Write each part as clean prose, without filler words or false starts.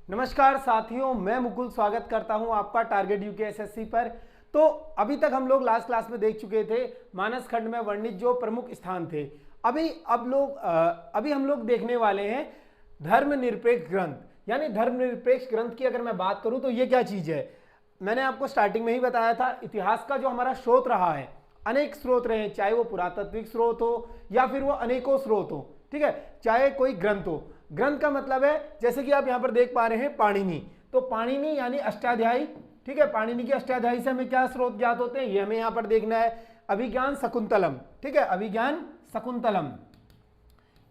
नमस्कार साथियों, मैं मुकुल स्वागत करता हूं आपका टारगेट यूके एसएससी पर। तो अभी तक हम लोग लास्ट क्लास में देख चुके थे मानस खंड में वर्णित जो प्रमुख स्थान थे। अभी हम लोग देखने वाले हैं धर्मनिरपेक्ष ग्रंथ। यानी धर्मनिरपेक्ष ग्रंथ की अगर मैं बात करूं तो ये क्या चीज है, मैंने आपको स्टार्टिंग में ही बताया था। इतिहास का जो हमारा स्रोत रहा है, अनेक स्रोत रहे, चाहे वो पुरातात्विक स्रोत हो या फिर वो अनेकों स्रोत हो, ठीक है, चाहे कोई ग्रंथ हो। ग्रंथ का मतलब है, जैसे कि आप यहां पर देख पा रहे हैं पाणिनि, तो पाणिनि यानी अष्टाध्यायी, ठीक है। पाणिनि की अष्टाध्यायी से हमें क्या स्रोत ज्ञात होते हैं, ये हमें यहां पर देखना है। अभिज्ञान शकुंतलम, ठीक है, अभिज्ञान शकुंतलम,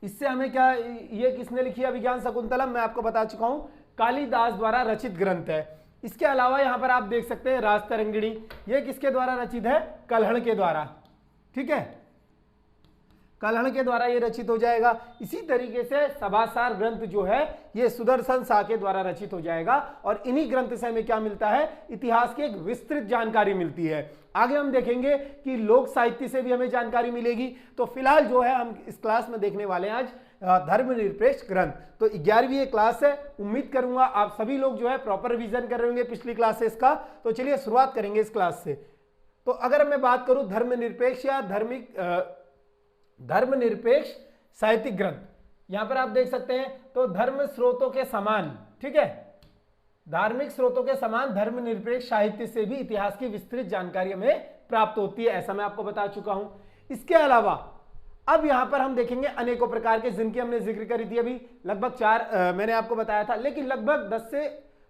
इससे हमें क्या, ये किसने लिखी है अभिज्ञान शकुंतलम, मैं आपको बता चुका हूं, कालिदास द्वारा रचित ग्रंथ है। इसके अलावा यहां पर आप देख सकते हैं राजतरंगिणी, ये किसके द्वारा रचित है, कल्हड़ के द्वारा, ठीक है, कल्हड़ के द्वारा ये रचित हो जाएगा। इसी तरीके से सभासार ग्रंथ जो है ये सुदर्शन शाह के द्वारा रचित हो जाएगा। और इन्हीं ग्रंथ से हमें क्या मिलता है, इतिहास की एक विस्तृत जानकारी मिलती है। आगे हम देखेंगे कि लोक साहित्य से भी हमें जानकारी मिलेगी। तो फिलहाल जो है हम इस क्लास में देखने वाले हैं आज धर्मनिरपेक्ष ग्रंथ। तो 11वीं क्लास है, उम्मीद करूंगा आप सभी लोग जो है प्रॉपर रिवीजन कर रहे होंगे पिछली क्लासेस का। तो चलिए शुरुआत करेंगे इस क्लास से। तो अगर मैं बात करूं धर्मनिरपेक्ष या धर्मनिरपेक्ष साहित्यिक ग्रंथ, यहां पर आप देख सकते हैं, तो धर्म स्रोतों के समान, ठीक है, धार्मिक स्रोतों के समान धर्मनिरपेक्ष साहित्य से भी इतिहास की विस्तृत जानकारी हमें प्राप्त होती है, ऐसा मैं आपको बता चुका हूं। इसके अलावा अब यहां पर हम देखेंगे अनेकों प्रकार के, जिनकी हमने जिक्र करी थी अभी, लगभग 4 मैंने आपको बताया था, लेकिन लगभग 10 से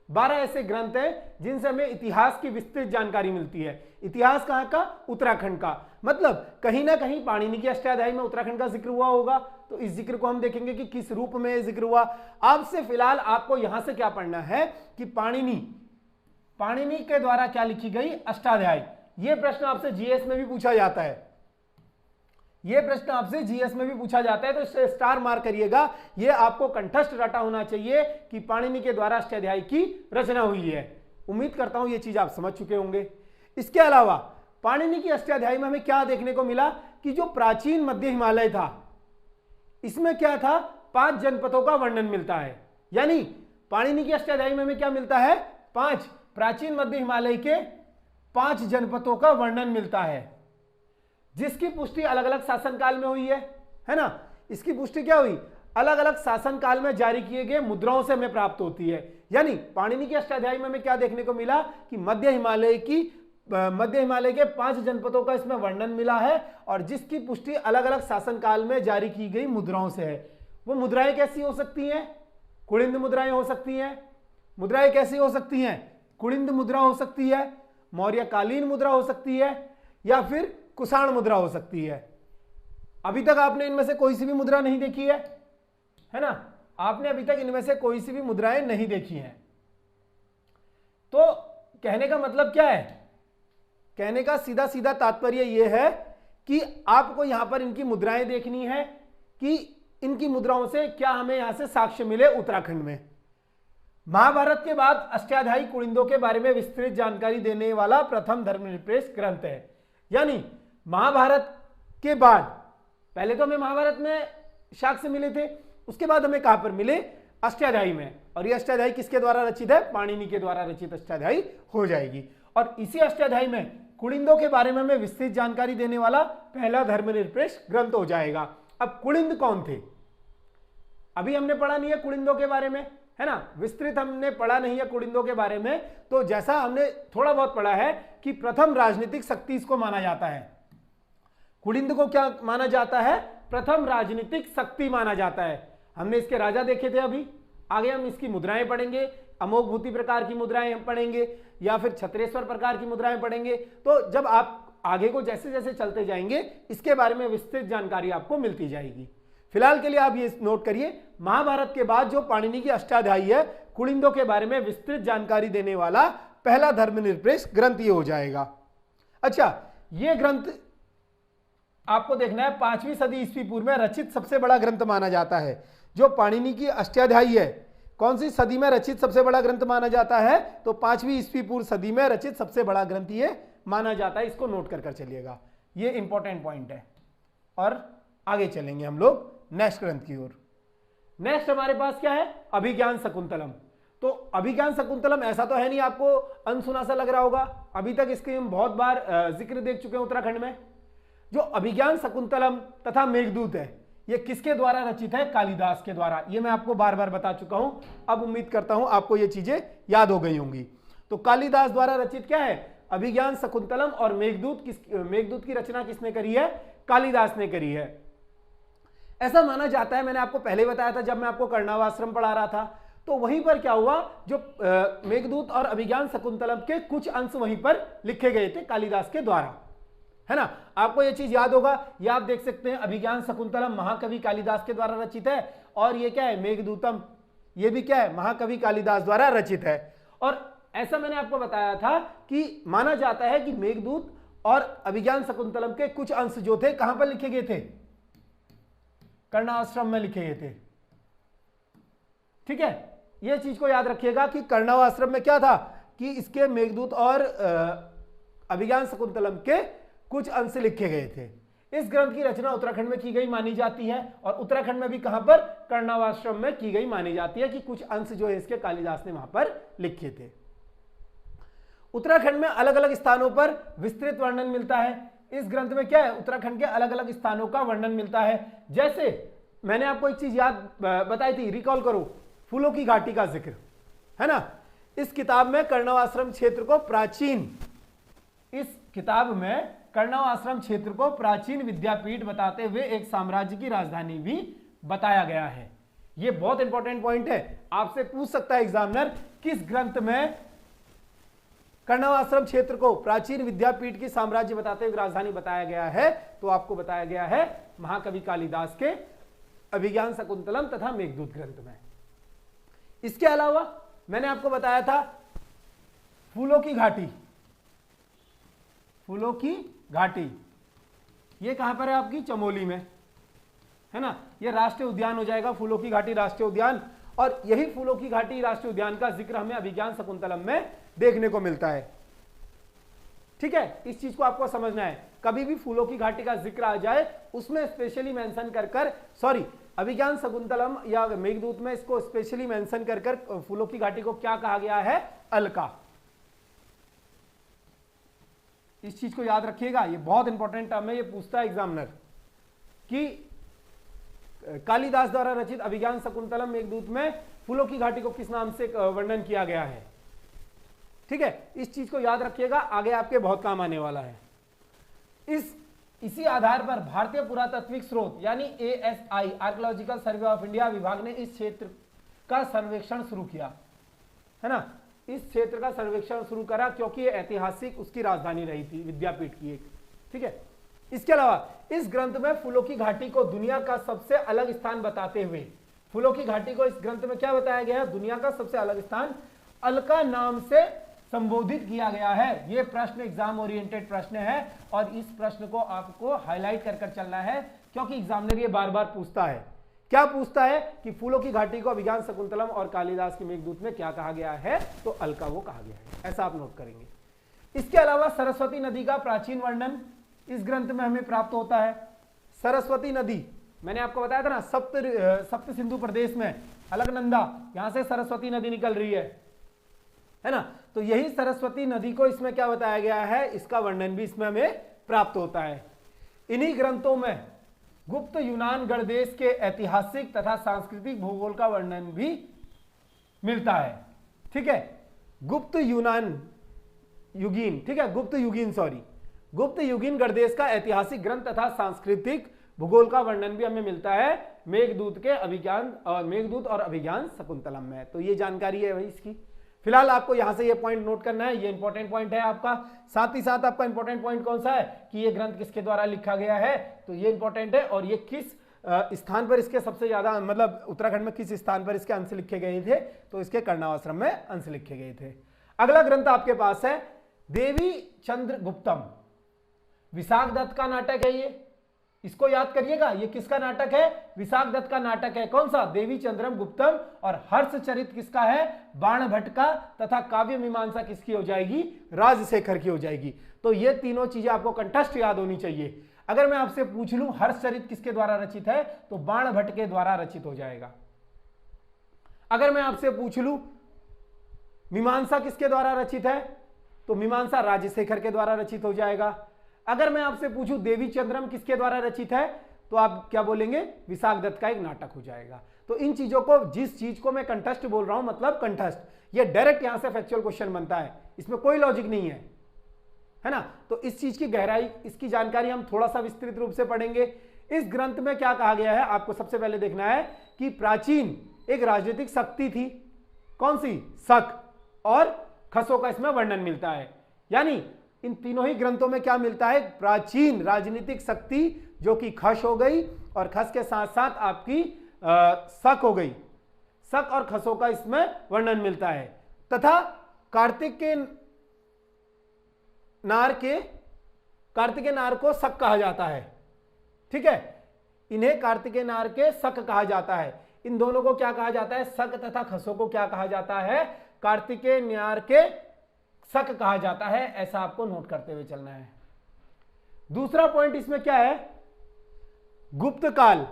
12 ऐसे ग्रंथ हैं जिनसे हमें इतिहास की विस्तृत जानकारी मिलती है। इतिहास कहां का, उत्तराखंड का, मतलब कहीं ना कहीं पाणिनि की अष्टाध्यायी में उत्तराखंड का जिक्र हुआ होगा। तो इस जिक्र को हम देखेंगे कि किस रूप में जिक्र हुआ। आपसे फिलहाल आपको यहां से क्या पढ़ना है कि पाणिनि के द्वारा क्या लिखी गई अष्टाध्यायी। यह प्रश्न आपसे जीएस में भी पूछा जाता है, यह प्रश्न आपसे जीएस में भी पूछा जाता है, तो इसे स्टार मार्क करिएगा। यह आपको कंठस्थ रटा होना चाहिए कि पाणिनि के द्वारा अष्टाध्यायी की रचना हुई है। उम्मीद करता हूं यह चीज आप समझ चुके होंगे। इसके अलावा पाणिनि की अष्टाध्यायी में हमें क्या देखने को मिला कि जो प्राचीन मध्य हिमालय था, इसमें क्या था, 5 जनपदों का वर्णन मिलता है। यानी पाणिनि की अष्टाध्यायी में हमें क्या मिलता है, 5 प्राचीन मध्य हिमालय के 5 जनपदों का वर्णन मिलता है, जिसकी पुष्टि अलग अलग शासनकाल में हुई है ना। इसकी पुष्टि क्या हुई, अलग अलग शासनकाल में जारी किए गए मुद्राओं से हमें प्राप्त होती है। यानी पाणिनि की अष्टाध्यायी में हमें क्या देखने को मिला कि मध्य हिमालय के 5 जनपदों का इसमें वर्णन मिला है, और जिसकी पुष्टि अलग अलग शासनकाल में जारी की गई मुद्राओं से है। वो मुद्राएं कैसी हो सकती हैं, कुलिंद मुद्राएं हो सकती हैं। मुद्राएं कैसी हो सकती हैं, कुलिंद मुद्रा हो सकती है, मौर्यकालीन मुद्रा हो सकती है, या फिर कुषाण मुद्रा हो सकती है। अभी तक आपने इनमें से कोई सी भी मुद्रा नहीं देखी है ना, आपने अभी तक इनमें से कोई सी भी मुद्राएं नहीं देखी हैं। तो कहने का मतलब क्या है, कहने का सीधा सीधा तात्पर्य यह है कि आपको यहां पर इनकी मुद्राएं देखनी है कि इनकी मुद्राओं से क्या हमें यहां से साक्ष्य मिले उत्तराखंड में। महाभारत के बाद अष्टाध्यायी कुलिंदों के बारे में विस्तृत जानकारी देने वाला प्रथम धर्मनिरपेक्ष ग्रंथ है। यानी महाभारत के बाद, पहले तो हमें महाभारत में साक्ष्य मिले थे, उसके बाद हमें कहां पर मिले, अष्टाध्यायी में। और यह अष्टाध्यायी किसके द्वारा रचित है, पाणिनि के द्वारा रचित अष्टाध्यायी हो जाएगी। और इसी अष्टाध्यायी में कुलिंदों के बारे में हमें विस्तृत जानकारी देने वाला पहला धर्मनिरपेक्ष ग्रंथ हो जाएगा। अब कुलिंद कौन थे, अभी हमने पढ़ा नहीं है कुलिंदों के बारे में, है ना, विस्तृत हमने पढ़ा नहीं है कुलिंदों के बारे में। तो जैसा हमने थोड़ा बहुत पढ़ा है कि प्रथम राजनीतिक शक्ति इसको माना जाता है, कुलिंद को क्या माना जाता है, प्रथम राजनीतिक शक्ति माना जाता है। हमने इसके राजा देखे थे अभी, आगे हम इसकी मुद्राएं पढ़ेंगे, अमोघ भूति प्रकार की मुद्राएं हम पढ़ेंगे, या फिर छत्रेश्वर प्रकार की मुद्राएं पढ़ेंगे। तो जब आप आगे को जैसे जैसे चलते जाएंगे, इसके बारे में विस्तृत जानकारी आपको मिलती जाएगी। फिलहाल के लिए आप ये नोट करिए, महाभारत के बाद जो पाणिनि की अष्टाध्यायी है, कुलिंदों के बारे में विस्तृत जानकारी देने वाला पहला धर्मनिरपेक्ष ग्रंथ ये हो जाएगा। अच्छा, ये ग्रंथ आपको देखना है 5वीं सदी ईस्वी पूर्व में रचित सबसे बड़ा ग्रंथ माना जाता है। जो पाणिनि की अष्टाध्यायी है, कौन सी सदी में रचित सबसे बड़ा ग्रंथ माना जाता है, तो 5वीं ईस्वी पूर्व सदी में रचित सबसे बड़ा ग्रंथ ये माना जाता है। इसको नोट कर चलिएगा, ये इंपॉर्टेंट पॉइंट है। और आगे चलेंगे हम लोग नेक्स्ट ग्रंथ की ओर। नेक्स्ट हमारे पास क्या है, अभिज्ञान शकुंतलम। तो अभिज्ञान शकुंतलम ऐसा तो है नहीं आपको अनसुना सा लग रहा होगा, अभी तक इसके हम बहुत बार जिक्र देख चुके हैं उत्तराखंड में। जो अभिज्ञान शकुंतलम तथा मेघदूत है ये किसके द्वारा रचित है? कालिदास के द्वारा। ये मैं आपको बार बार बता चुका हूं, अब उम्मीद करता हूं आपको ये चीजें याद हो गई होंगी। तो कालिदास द्वारा रचित क्या है? अभिज्ञान शकुंतलम। और मेघदूत की रचना किसने करी है? कालिदास ने करी है। ऐसा माना जाता है, मैंने आपको पहले बताया था जब मैं आपको कर्णवाश्रम पढ़ा रहा था, तो वहीं पर क्या हुआ, जो मेघदूत और अभिज्ञान शकुंतलम के कुछ अंश वहीं पर लिखे गए थे कालिदास के द्वारा, है ना। आपको यह चीज याद होगा, ये आप देख सकते हैं अभिज्ञान शकुंतलम महाकवि कालिदास के द्वारा रचित है, और ये क्या है? मेघदूतम, ये भी क्या है? महाकवि कालिदास द्वारा रचित है। और ऐसा मैंने आपको बताया था कि माना जाता है कि मेघदूत और अभिज्ञान शकुंतलम के कुछ अंश जो थे कहां पर लिखे गए थे? कर्णाश्रम में लिखे गए थे। ठीक है, यह चीज को याद रखिएगा कि कर्णाश्रम में क्या था कि इसके मेघदूत और अभिज्ञान शकुंतलम के कुछ अंश लिखे गए थे। इस ग्रंथ की रचना उत्तराखंड में की गई मानी जाती है, और उत्तराखंड में भी कहां पर? कर्णाश्रम में की गई मानी जाती है कि कुछ अंश जो है इसके कालिदास ने वहां पर लिखे थे। उत्तराखंड में अलग अलग स्थानों पर विस्तृत वर्णन मिलता है। इस ग्रंथ में क्या है? उत्तराखंड के अलग अलग स्थानों का वर्णन मिलता है। जैसे मैंने आपको एक चीज याद बताई थी, रिकॉल करो, फूलों की घाटी का जिक्र, है ना। इस किताब में कर्णवाश्रम क्षेत्र को प्राचीन विद्यापीठ बताते हुए एक साम्राज्य की राजधानी भी बताया गया है। यह बहुत इंपॉर्टेंट पॉइंट है, आपसे पूछ सकता है एग्जामिनर, किस ग्रंथ में कर्णवाश्रम क्षेत्र को प्राचीन विद्यापीठ की साम्राज्य बताते हुए राजधानी बताया गया है? तो आपको बताया गया है महाकवि कालिदास के अभिज्ञान शकुंतलम तथा मेघदूत ग्रंथ में। इसके अलावा मैंने आपको बताया था फूलों की घाटी, ये कहां पर है? आपकी चमोली में, है ना। ये राष्ट्रीय उद्यान हो जाएगा, फूलों की घाटी राष्ट्रीय उद्यान। और यही फूलों की घाटी राष्ट्रीय उद्यान का जिक्र हमें अभिज्ञान शकुंतलम में देखने को मिलता है। ठीक है, इस चीज को आपको समझना है, कभी भी फूलों की घाटी का जिक्र आ जाए उसमें स्पेशली मेंशन कर अभिज्ञान शकुंतलम या मेघदूत में इसको स्पेशली मेंशन कर फूलों की घाटी को क्या कहा गया है? अलका। इस चीज को याद रखिएगा, ये बहुत इंपॉर्टेंट टर्म है, ये पूछता है एग्जामिनर कि कालिदास द्वारा रचित अभिज्ञान शकुंतलम मेघदूत में फूलों की घाटी को किस नाम से वर्णन किया गया है। ठीक है, इस चीज को याद रखिएगा, आगे आपके बहुत काम आने वाला है। इसी आधार पर भारतीय पुरातात्विक स्रोत यानी ASI archaeological survey of India विभाग ने इस क्षेत्र का सर्वेक्षण शुरू किया, है ना। इस क्षेत्र का सर्वेक्षण शुरू करा क्योंकि ये ऐतिहासिक उसकी राजधानी रही थी, विद्यापीठ की एक। ठीक है, इसके अलावा इस ग्रंथ में फूलों की घाटी को दुनिया का सबसे अलग स्थान बताते हुए, फूलों की घाटी को इस ग्रंथ में क्या बताया गया है? दुनिया का सबसे अलग स्थान अलका नाम से संबोधित किया गया है। यह प्रश्न एग्जाम ओरिएंटेड प्रश्न है, और इस प्रश्न को आपको हाईलाइट कर चलना है, क्योंकि एग्जामिनर ये बार बार पूछता है। क्या पूछता है कि फूलों की घाटी को अभिज्ञान शकुंतलम और कालिदास के मेघदूत में क्या कहा गया है? तो अलका वो कहा गया है, ऐसा आप नोट करेंगे। इसके अलावा सरस्वती नदी का प्राचीन वर्णन इस ग्रंथ में हमें प्राप्त होता है। सरस्वती नदी, मैंने आपको बताया था ना, सप्त सिंधु प्रदेश में अलकनंदा, यहां से सरस्वती नदी निकल रही है ना। तो यही सरस्वती नदी को इसमें क्या बताया गया है? इसका वर्णन भी इसमें हमें प्राप्त होता है। इन्हीं ग्रंथों में गुप्त यूनान गणदेश के ऐतिहासिक तथा सांस्कृतिक भूगोल का वर्णन भी मिलता है। ठीक है, गुप्त युगीन गणदेश का ऐतिहासिक ग्रंथ तथा सांस्कृतिक भूगोल का वर्णन भी हमें मिलता है मेघदूत और अभिज्ञान शकुंतलम में। तो ये जानकारी है भाई इसकी। फिलहाल आपको यहां से ये पॉइंट नोट करना है, ये इंपॉर्टेंट पॉइंट है आपका। साथ ही साथ आपका इंपॉर्टेंट पॉइंट कौन सा है कि ये ग्रंथ किसके द्वारा लिखा गया है, तो ये इंपॉर्टेंट है। और ये किस स्थान पर इसके सबसे ज्यादा, मतलब उत्तराखंड में किस स्थान पर इसके अंश लिखे गए थे, तो इसके कर्णाश्रम में अंश लिखे गए थे। अगला ग्रंथ आपके पास है देवी चंद्रगुप्तम। विशाख दत्त का नाटक है ये, इसको याद करिएगा। ये किसका नाटक है? विशाख दत्त का नाटक है। कौन सा? देवी चंद्रम गुप्तम। और हर्षचरित किसका है? बाण भट्ट का। तथा काव्य मीमांसा किसकी हो जाएगी? राजशेखर की हो जाएगी। तो ये तीनों चीजें आपको कंठस्थ याद होनी चाहिए। अगर मैं आपसे पूछ लूं हर्षचरित किसके द्वारा रचित है, तो बाण भट्ट के द्वारा रचित हो जाएगा। अगर मैं आपसे पूछ लूं मीमांसा किसके द्वारा रचित है? तो मीमांसा राजशेखर के द्वारा रचित हो जाएगा। अगर मैं आपसे पूछूं देवी चंद्रम किसके द्वारा रचित है, तो आप क्या बोलेंगे? विशाख दत्त का एक नाटक हो जाएगा। तो इन चीजों को, जिस चीज को मैं कंठस्थ बोल रहा हूं, मतलब कंठस्थ, ये डायरेक्ट यहां से फैक्चुअल क्वेश्चन बनता है, इसमें कोई लॉजिक नहीं है ना। तो इस चीज की गहराई, इसकी जानकारी हम थोड़ा सा विस्तृत रूप से पढ़ेंगे। इस ग्रंथ में क्या कहा गया है, आपको सबसे पहले देखना है कि प्राचीन एक राजनीतिक शक्ति थी, कौन सी? शक और खसों का इसमें वर्णन मिलता है। यानी इन तीनों ही ग्रंथों में क्या मिलता है? प्राचीन राजनीतिक शक्ति जो कि खस हो गई, और खस के साथ साथ आपकी शक हो गई। शक और खसों का इसमें वर्णन मिलता है। तथा कार्तिकेय नार को शक कहा जाता है। ठीक है, इन्हें कार्तिकेय नार के शक कहा जाता है। इन दोनों को क्या कहा जाता है? शक तथा खसों को क्या कहा जाता है? कार्तिकेय नार के शक कहा जाता है। ऐसा आपको नोट करते हुए चलना है। दूसरा पॉइंट इसमें क्या है? गुप्त काल।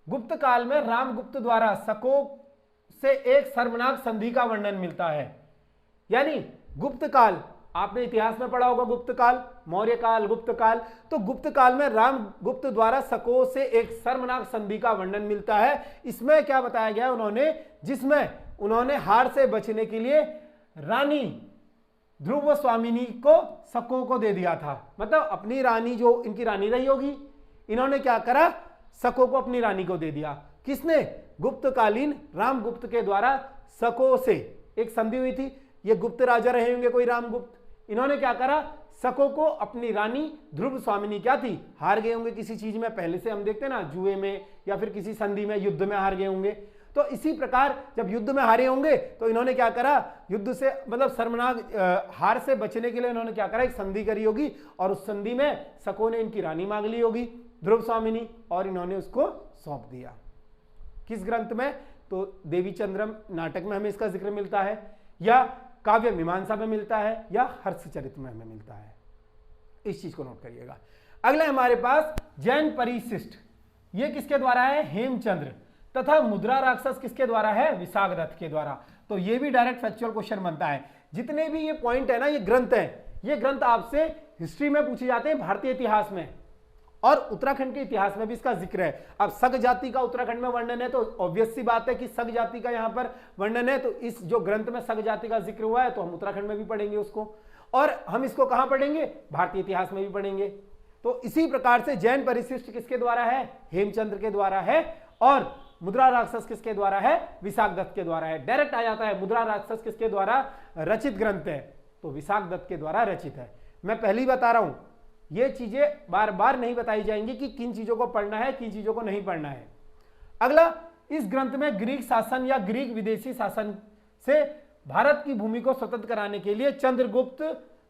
गुप्त काल में रामगुप्त द्वारा शकों से एक शर्मनाक संधि का वर्णन मिलता है। यानी गुप्त काल, आपने इतिहास में पढ़ा होगा गुप्त काल, मौर्य काल, गुप्त काल। तो गुप्त काल में रामगुप्त द्वारा शकों से एक शर्मनाक संधि का वर्णन मिलता है। इसमें क्या बताया गया है उन्होंने, जिसमें उन्होंने हार से बचने के लिए रानी ध्रुव स्वामिनी को शकों को दे दिया था। मतलब अपनी रानी, जो इनकी रानी रही होगी, इन्होंने क्या करा? शकों को अपनी रानी को दे दिया। किसने? गुप्तकालीन रामगुप्त के द्वारा शकों से एक संधि हुई थी। ये गुप्त राजा रहे होंगे कोई रामगुप्त, इन्होंने क्या करा? शकों को अपनी रानी ध्रुव स्वामिनी क्या थी? हार गए होंगे किसी चीज में, पहले से हम देखते हैं ना, जुए में या फिर किसी संधि में, युद्ध में हार गए होंगे। तो इसी प्रकार जब युद्ध में हारे होंगे तो इन्होंने क्या करा? युद्ध से, मतलब शर्मनाक हार से बचने के लिए इन्होंने क्या करा? एक संधि करी होगी, और उस संधि में शकों ने इनकी रानी मांग ली होगी, ध्रुव स्वामिनी, और इन्होंने उसको सौंप दिया। किस ग्रंथ में? तो देवी चंद्रम नाटक में हमें इसका जिक्र मिलता है, या काव्य मीमांसा में मिलता है, या हर्षचरित में हमें मिलता है। इस चीज को नोट करिएगा। अगला हमारे पास जैन परिशिष्ट, ये किसके द्वारा है? हेमचंद्र। तथा मुद्रा राक्षस किसके द्वारा है? विशाख दत्त के द्वारा। तो ये भी डायरेक्ट फैक्चुअल क्वेश्चन बनता है। जितने भी ये पॉइंट है ना, ये ग्रंथ है, ये ग्रंथ आपसे हिस्ट्री में पूछे जाते हैं, भारतीय इतिहास में, और उत्तराखंड के इतिहास में भी इसका जिक्र है। अब सग जाति का उत्तराखंड में वर्णन है, तो ऑब्वियस सी बात है कि सग जाति का यहां पर वर्णन है, तो इस जो ग्रंथ में सग जाति का जिक्र हुआ है, तो हम उत्तराखंड में भी पढ़ेंगे उसको, और हम इसको कहां पढ़ेंगे? भारतीय इतिहास में भी पढ़ेंगे। तो इसी प्रकार से जैन परिशिष्ट किसके द्वारा है? हेमचंद्र के द्वारा है। और मुद्रा राक्षस किसके द्वारा है? विशाख दत्त के द्वारा है। डायरेक्ट आ जाता है, मुद्रा राक्षस किसके द्वारा रचित ग्रंथ है? तो विशाख दत्त के द्वारा रचित है। मैं पहले ही बता रहा हूं, ये चीजें बार बार नहीं बताई जाएंगी कि किन चीजों को पढ़ना है, किन चीजों को नहीं पढ़ना है। अगला, इस ग्रंथ में ग्रीक शासन या ग्रीक विदेशी शासन से भारत की भूमि को स्वतंत्र कराने के लिए चंद्रगुप्त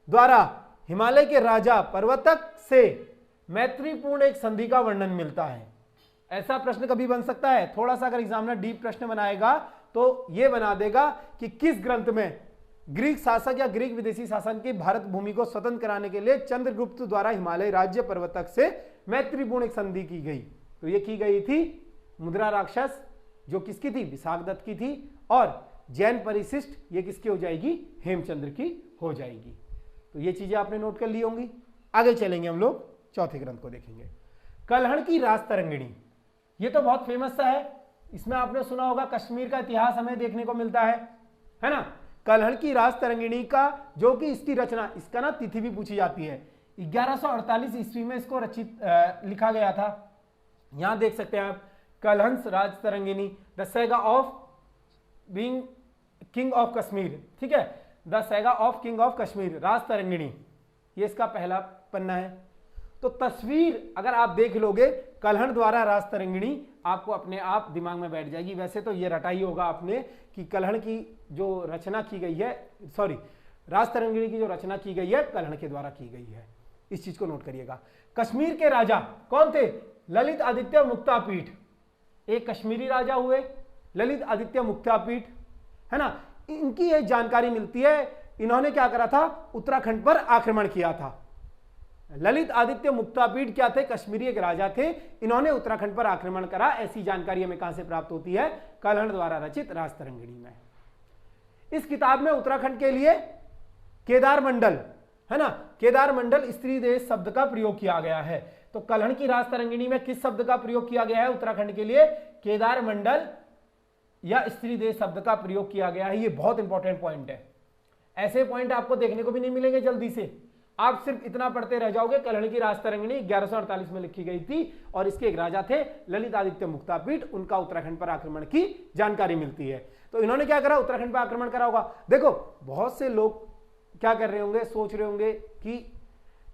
द्वारा हिमालय के राजा पर्वतक से मैत्रीपूर्ण एक संधि का वर्णन मिलता है। ऐसा प्रश्न कभी बन सकता है, थोड़ा सा अगर एग्जामिनर डीप प्रश्न बनाएगा तो यह बना देगा कि किस ग्रंथ में ग्रीक शासक या ग्रीक विदेशी शासन की भारत भूमि को स्वतंत्र कराने के लिए चंद्रगुप्त द्वारा हिमालय राज्य पर्वतक से मैत्रीपूर्ण एक संधि की गई। तो यह की गई थी मुद्रा राक्षस, जो किसकी थी? विशाख दत्त की थी। और जैन परिशिष्ट ये किसकी हो जाएगी? हेमचंद्र की हो जाएगी। तो ये चीजें आपने नोट कर ली होंगी। आगे चलेंगे, हम लोग चौथे ग्रंथ को देखेंगे, कल्हण की राजतरंगिणी। ये तो बहुत फेमस सा है, इसमें आपने सुना होगा, कश्मीर का इतिहास हमें देखने को मिलता है ना। कल्हण की राजतरंगिणी का, जो कि इसकी रचना, इसका ना तिथि भी पूछी जाती है, 1148 ईस्वी में इसको रचित लिखा गया था। यहां देख सकते हैं आप, Kalhana Rajatarangini, the saga of being king of Kashmir. ठीक है, the saga of king of Kashmir, Rajatarangini, ये इसका पहला पन्ना है। तो तस्वीर अगर आप देख लोगे कल्हण द्वारा राजतरंगिणी, आपको अपने आप दिमाग में बैठ जाएगी। वैसे तो ये रटा ही होगा आपने कि कल्हण की जो रचना की गई है, सॉरी, राजतरंगिणी की जो रचना की गई है कल्हण के द्वारा की गई है। इस चीज को नोट करिएगा। कश्मीर के राजा कौन थे? ललित आदित्य मुक्तापीठ, एक कश्मीरी राजा हुए ललित आदित्य मुक्तापीठ, है ना। इनकी एक जानकारी मिलती है, इन्होंने क्या करा था? उत्तराखंड पर आक्रमण किया था। ललित आदित्य मुक्तापीठ क्या थे? कश्मीरी एक राजा थे, इन्होंने उत्तराखंड पर आक्रमण करा। ऐसी जानकारी हमें कहां से प्राप्त होती है? कल्हण द्वारा रचित राजतरंगिणी में। इस किताब में उत्तराखंड के लिए केदार मंडल, है ना, केदार मंडल स्त्री देश शब्द का प्रयोग किया गया है। तो कलहण की रास तरंगिणी में किस शब्द का प्रयोग किया गया है उत्तराखंड के लिए? केदार मंडल या स्त्री देश शब्द का प्रयोग किया गया है। ये बहुत इंपॉर्टेंट पॉइंट है, ऐसे पॉइंट आपको देखने को भी नहीं मिलेंगे जल्दी से। आप सिर्फ इतना पढ़ते रह जाओगे, कलहण की रास तरंगिणी 1148 में लिखी गई थी और इसके एक राजा थे ललितादित्य मुक्तापीठ, उनका उत्तराखंड पर आक्रमण की जानकारी मिलती है। तो इन्होंने क्या करा? उत्तराखंड पर आक्रमण करा होगा। देखो बहुत से लोग क्या कर रहे होंगे, सोच रहे होंगे कि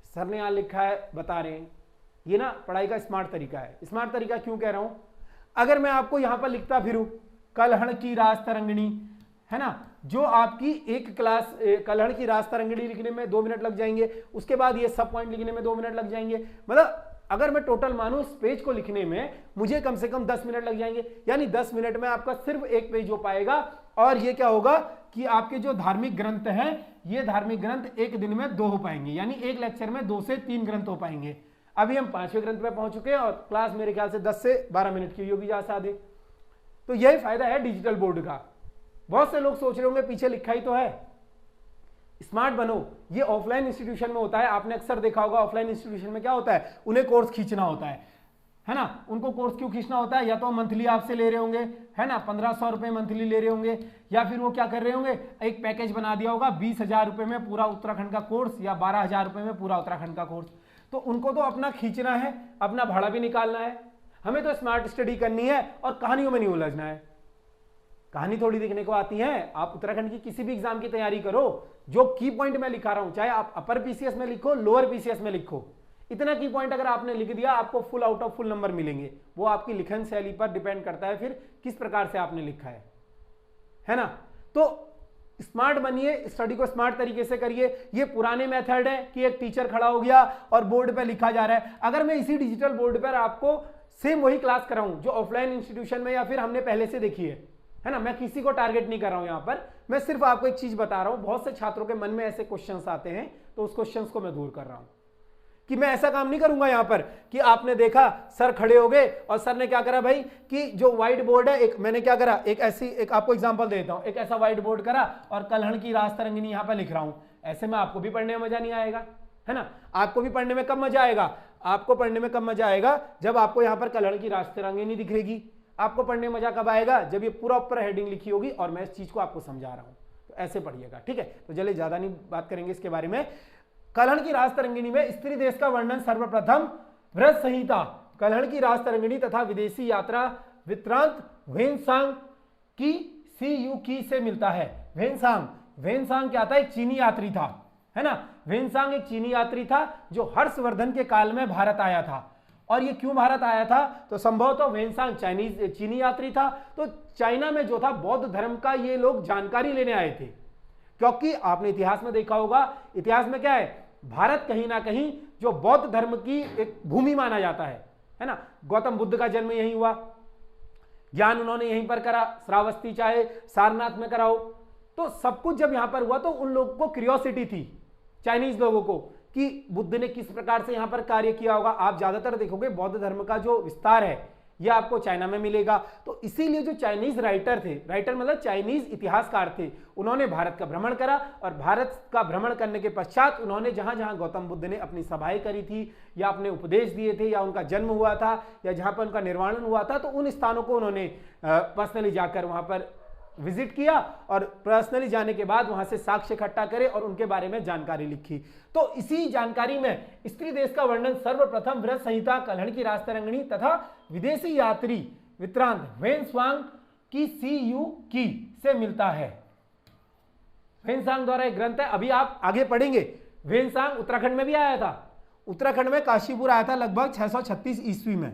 सर ने यहां लिखा है, बता रहे हैं, ये ना पढ़ाई का स्मार्ट तरीका है। स्मार्ट तरीका क्यों कह रहा हूं? अगर मैं आपको यहां पर लिखता फिरूं कलहण की रास तरंगिणी, है ना, जो आपकी एक क्लास कलहण की रास तरंगिणी लिखने में 2 मिनट लग जाएंगे, उसके बाद ये सब पॉइंट लिखने में 2 मिनट लग जाएंगे, मतलब अगर मैं टोटल मानूं इस पेज को लिखने में मुझे कम से कम 10 मिनट लग जाएंगे, यानी 10 मिनट में आपका सिर्फ एक पेज हो पाएगा। और ये क्या होगा कि आपके जो धार्मिक ग्रंथ हैं, ये धार्मिक ग्रंथ एक दिन में 2 हो पाएंगे, यानी एक लेक्चर में 2 से 3 ग्रंथ हो पाएंगे। अभी हम 5वें ग्रंथ पे पहुंच चुके हैं और क्लास मेरे ख्याल से 10 से 12 मिनट की होगी ज्यादा से आधे। तो यही फायदा है डिजिटल बोर्ड का। बहुत से लोग सोच रहे होंगे पीछे लिखा ही तो है, स्मार्ट बनो। ये ऑफलाइन इंस्टीट्यूशन में होता है, आपने अक्सर देखा होगा ऑफलाइन इंस्टीट्यूशन में क्या होता है, उन्हें कोर्स खींचना होता है ना। उनको कोर्स क्यों खींचना होता है? या तो मंथली आपसे ले रहे होंगे, है ना, 1500 रुपए मंथली ले रहे होंगे, या फिर वो क्या कर रहे होंगे, एक पैकेज बना दिया होगा 20,000 रुपए में पूरा उत्तराखंड का कोर्स या 12,000 रुपए में पूरा उत्तराखंड का कोर्स। तो उनको तो अपना खींचना है, अपना भाड़ा भी निकालना है। हमें तो स्मार्ट स्टडी करनी है और कहानियों में नहीं उलझना है। कहानी थोड़ी देखने को आती है। आप उत्तराखंड की किसी भी एग्जाम की तैयारी करो, जो की पॉइंट मैं लिखा रहा हूं, चाहे आप अपर पीसीएस में लिखो, लोअर पीसीएस में लिखो, इतना की पॉइंट अगर आपने लिख दिया आपको full out of full number मिलेंगे। वो आपकी लिखन शैली पर डिपेंड करता है फिर किस प्रकार से आपने लिखा है ना। तो स्मार्ट बनिए, स्टडी को स्मार्ट तरीके से करिए। ये पुराने मेथड है कि एक टीचर खड़ा हो गया और बोर्ड पे लिखा जा रहा है। अगर मैं इसी डिजिटल बोर्ड पर आपको सेम वही क्लास कराऊं जो ऑफलाइन इंस्टीट्यूशन में या फिर हमने पहले से देखी है ना, मैं किसी को टारगेट नहीं कर रहा हूं यहां पर, मैं सिर्फ आपको एक चीज बता रहा हूं। बहुत से छात्रों के मन में ऐसे क्वेश्चंस आते हैं, तो उस क्वेश्चंस को मैं दूर कर रहा हूं कि मैं ऐसा काम नहीं करूंगा यहां पर कि आपने देखा सर खड़े हो गए और सर ने क्या करा भाई कि जो व्हाइट बोर्ड है, एक मैंने क्या करा, एक ऐसी एक आपको एग्जांपल देता हूं, एक ऐसा व्हाइट बोर्ड करा और कलहण की रास तरंगिणी यहां पर लिख रहा हूं। ऐसे में आपको भी पढ़ने में मजा नहीं आएगा, है ना। आपको भी पढ़ने में कब मजा आएगा? आपको पढ़ने में कब मजा आएगा? जब आपको यहां पर कलहण की रास तरंगिणी दिखेगी। आपको पढ़ने में मजा कब आएगा? जब ये पूरा ऊपर हेडिंग लिखी होगी और मैं इस चीज को आपको समझा रहा हूं। तो ऐसे पढ़िएगा, ठीक है। तो चलिए ज्यादा नहीं बात करेंगे इसके बारे में। कलहण की रास तरंगिणी में स्त्री देश का वर्णन सर्वप्रथम व्रत संहिता कलहण की रास तरंगिणी तथा विदेशी यात्रा वृत्तांत वेनसांग की सीयू की से मिलता है। वेनसांग क्या था? एक चीनी यात्री था, है ना। वेनसांग एक चीनी यात्री था जो हर्षवर्धन के काल में भारत आया था। और ये क्यों भारत आया था? तो संभवतः वेनसांग चीनी यात्री था, तो चाइना में जो था बौद्ध धर्म का ये लोग जानकारी लेने आए थे। क्योंकि आपने इतिहास में देखा होगा, इतिहास में क्या है, भारत कहीं ना कहीं जो बौद्ध धर्म की एक भूमि माना जाता है ना। गौतम बुद्ध का जन्म यहीं हुआ, ज्ञान उन्होंने यहीं पर करा, श्रावस्ती चाहे सारनाथ में कराओ। तो सब कुछ जब यहां पर हुआ तो उन लोगों को क्यूरियोसिटी थी, चाइनीज लोगों को, कि बुद्ध ने किस प्रकार से यहां पर कार्य किया होगा। आप ज्यादातर देखोगे बौद्ध धर्म का जो विस्तार है यह आपको चाइना में मिलेगा। तो इसीलिए जो चाइनीज राइटर थे, राइटर मतलब चाइनीज इतिहासकार थे, उन्होंने भारत का भ्रमण करा और भारत का भ्रमण करने के पश्चात उन्होंने जहां जहां गौतम बुद्ध ने अपनी सभाएं करी थी या अपने उपदेश दिए थे या उनका जन्म हुआ था या जहां पर उनका निर्वाण हुआ था, तो उन स्थानों को उन्होंने पर्सनली जाकर वहां पर विजिट किया और पर्सनली जाने के बाद वहां से साक्ष्य इकट्ठा करे और उनके बारे में जानकारी लिखी। तो इसी जानकारी में स्त्री देश का वर्णन सर्वप्रथम व्रत संहिता कलहण की रास तरंगिणी तथा विदेशी यात्री वृत्तांत वेनसांग की सीयू की से मिलता है। वेनसांग द्वारा एक ग्रंथ है, अभी आप आगे पढ़ेंगे। वेनसांग उत्तराखंड में भी आया था, उत्तराखंड में काशीपुर आया था लगभग 636 ईस्वी में।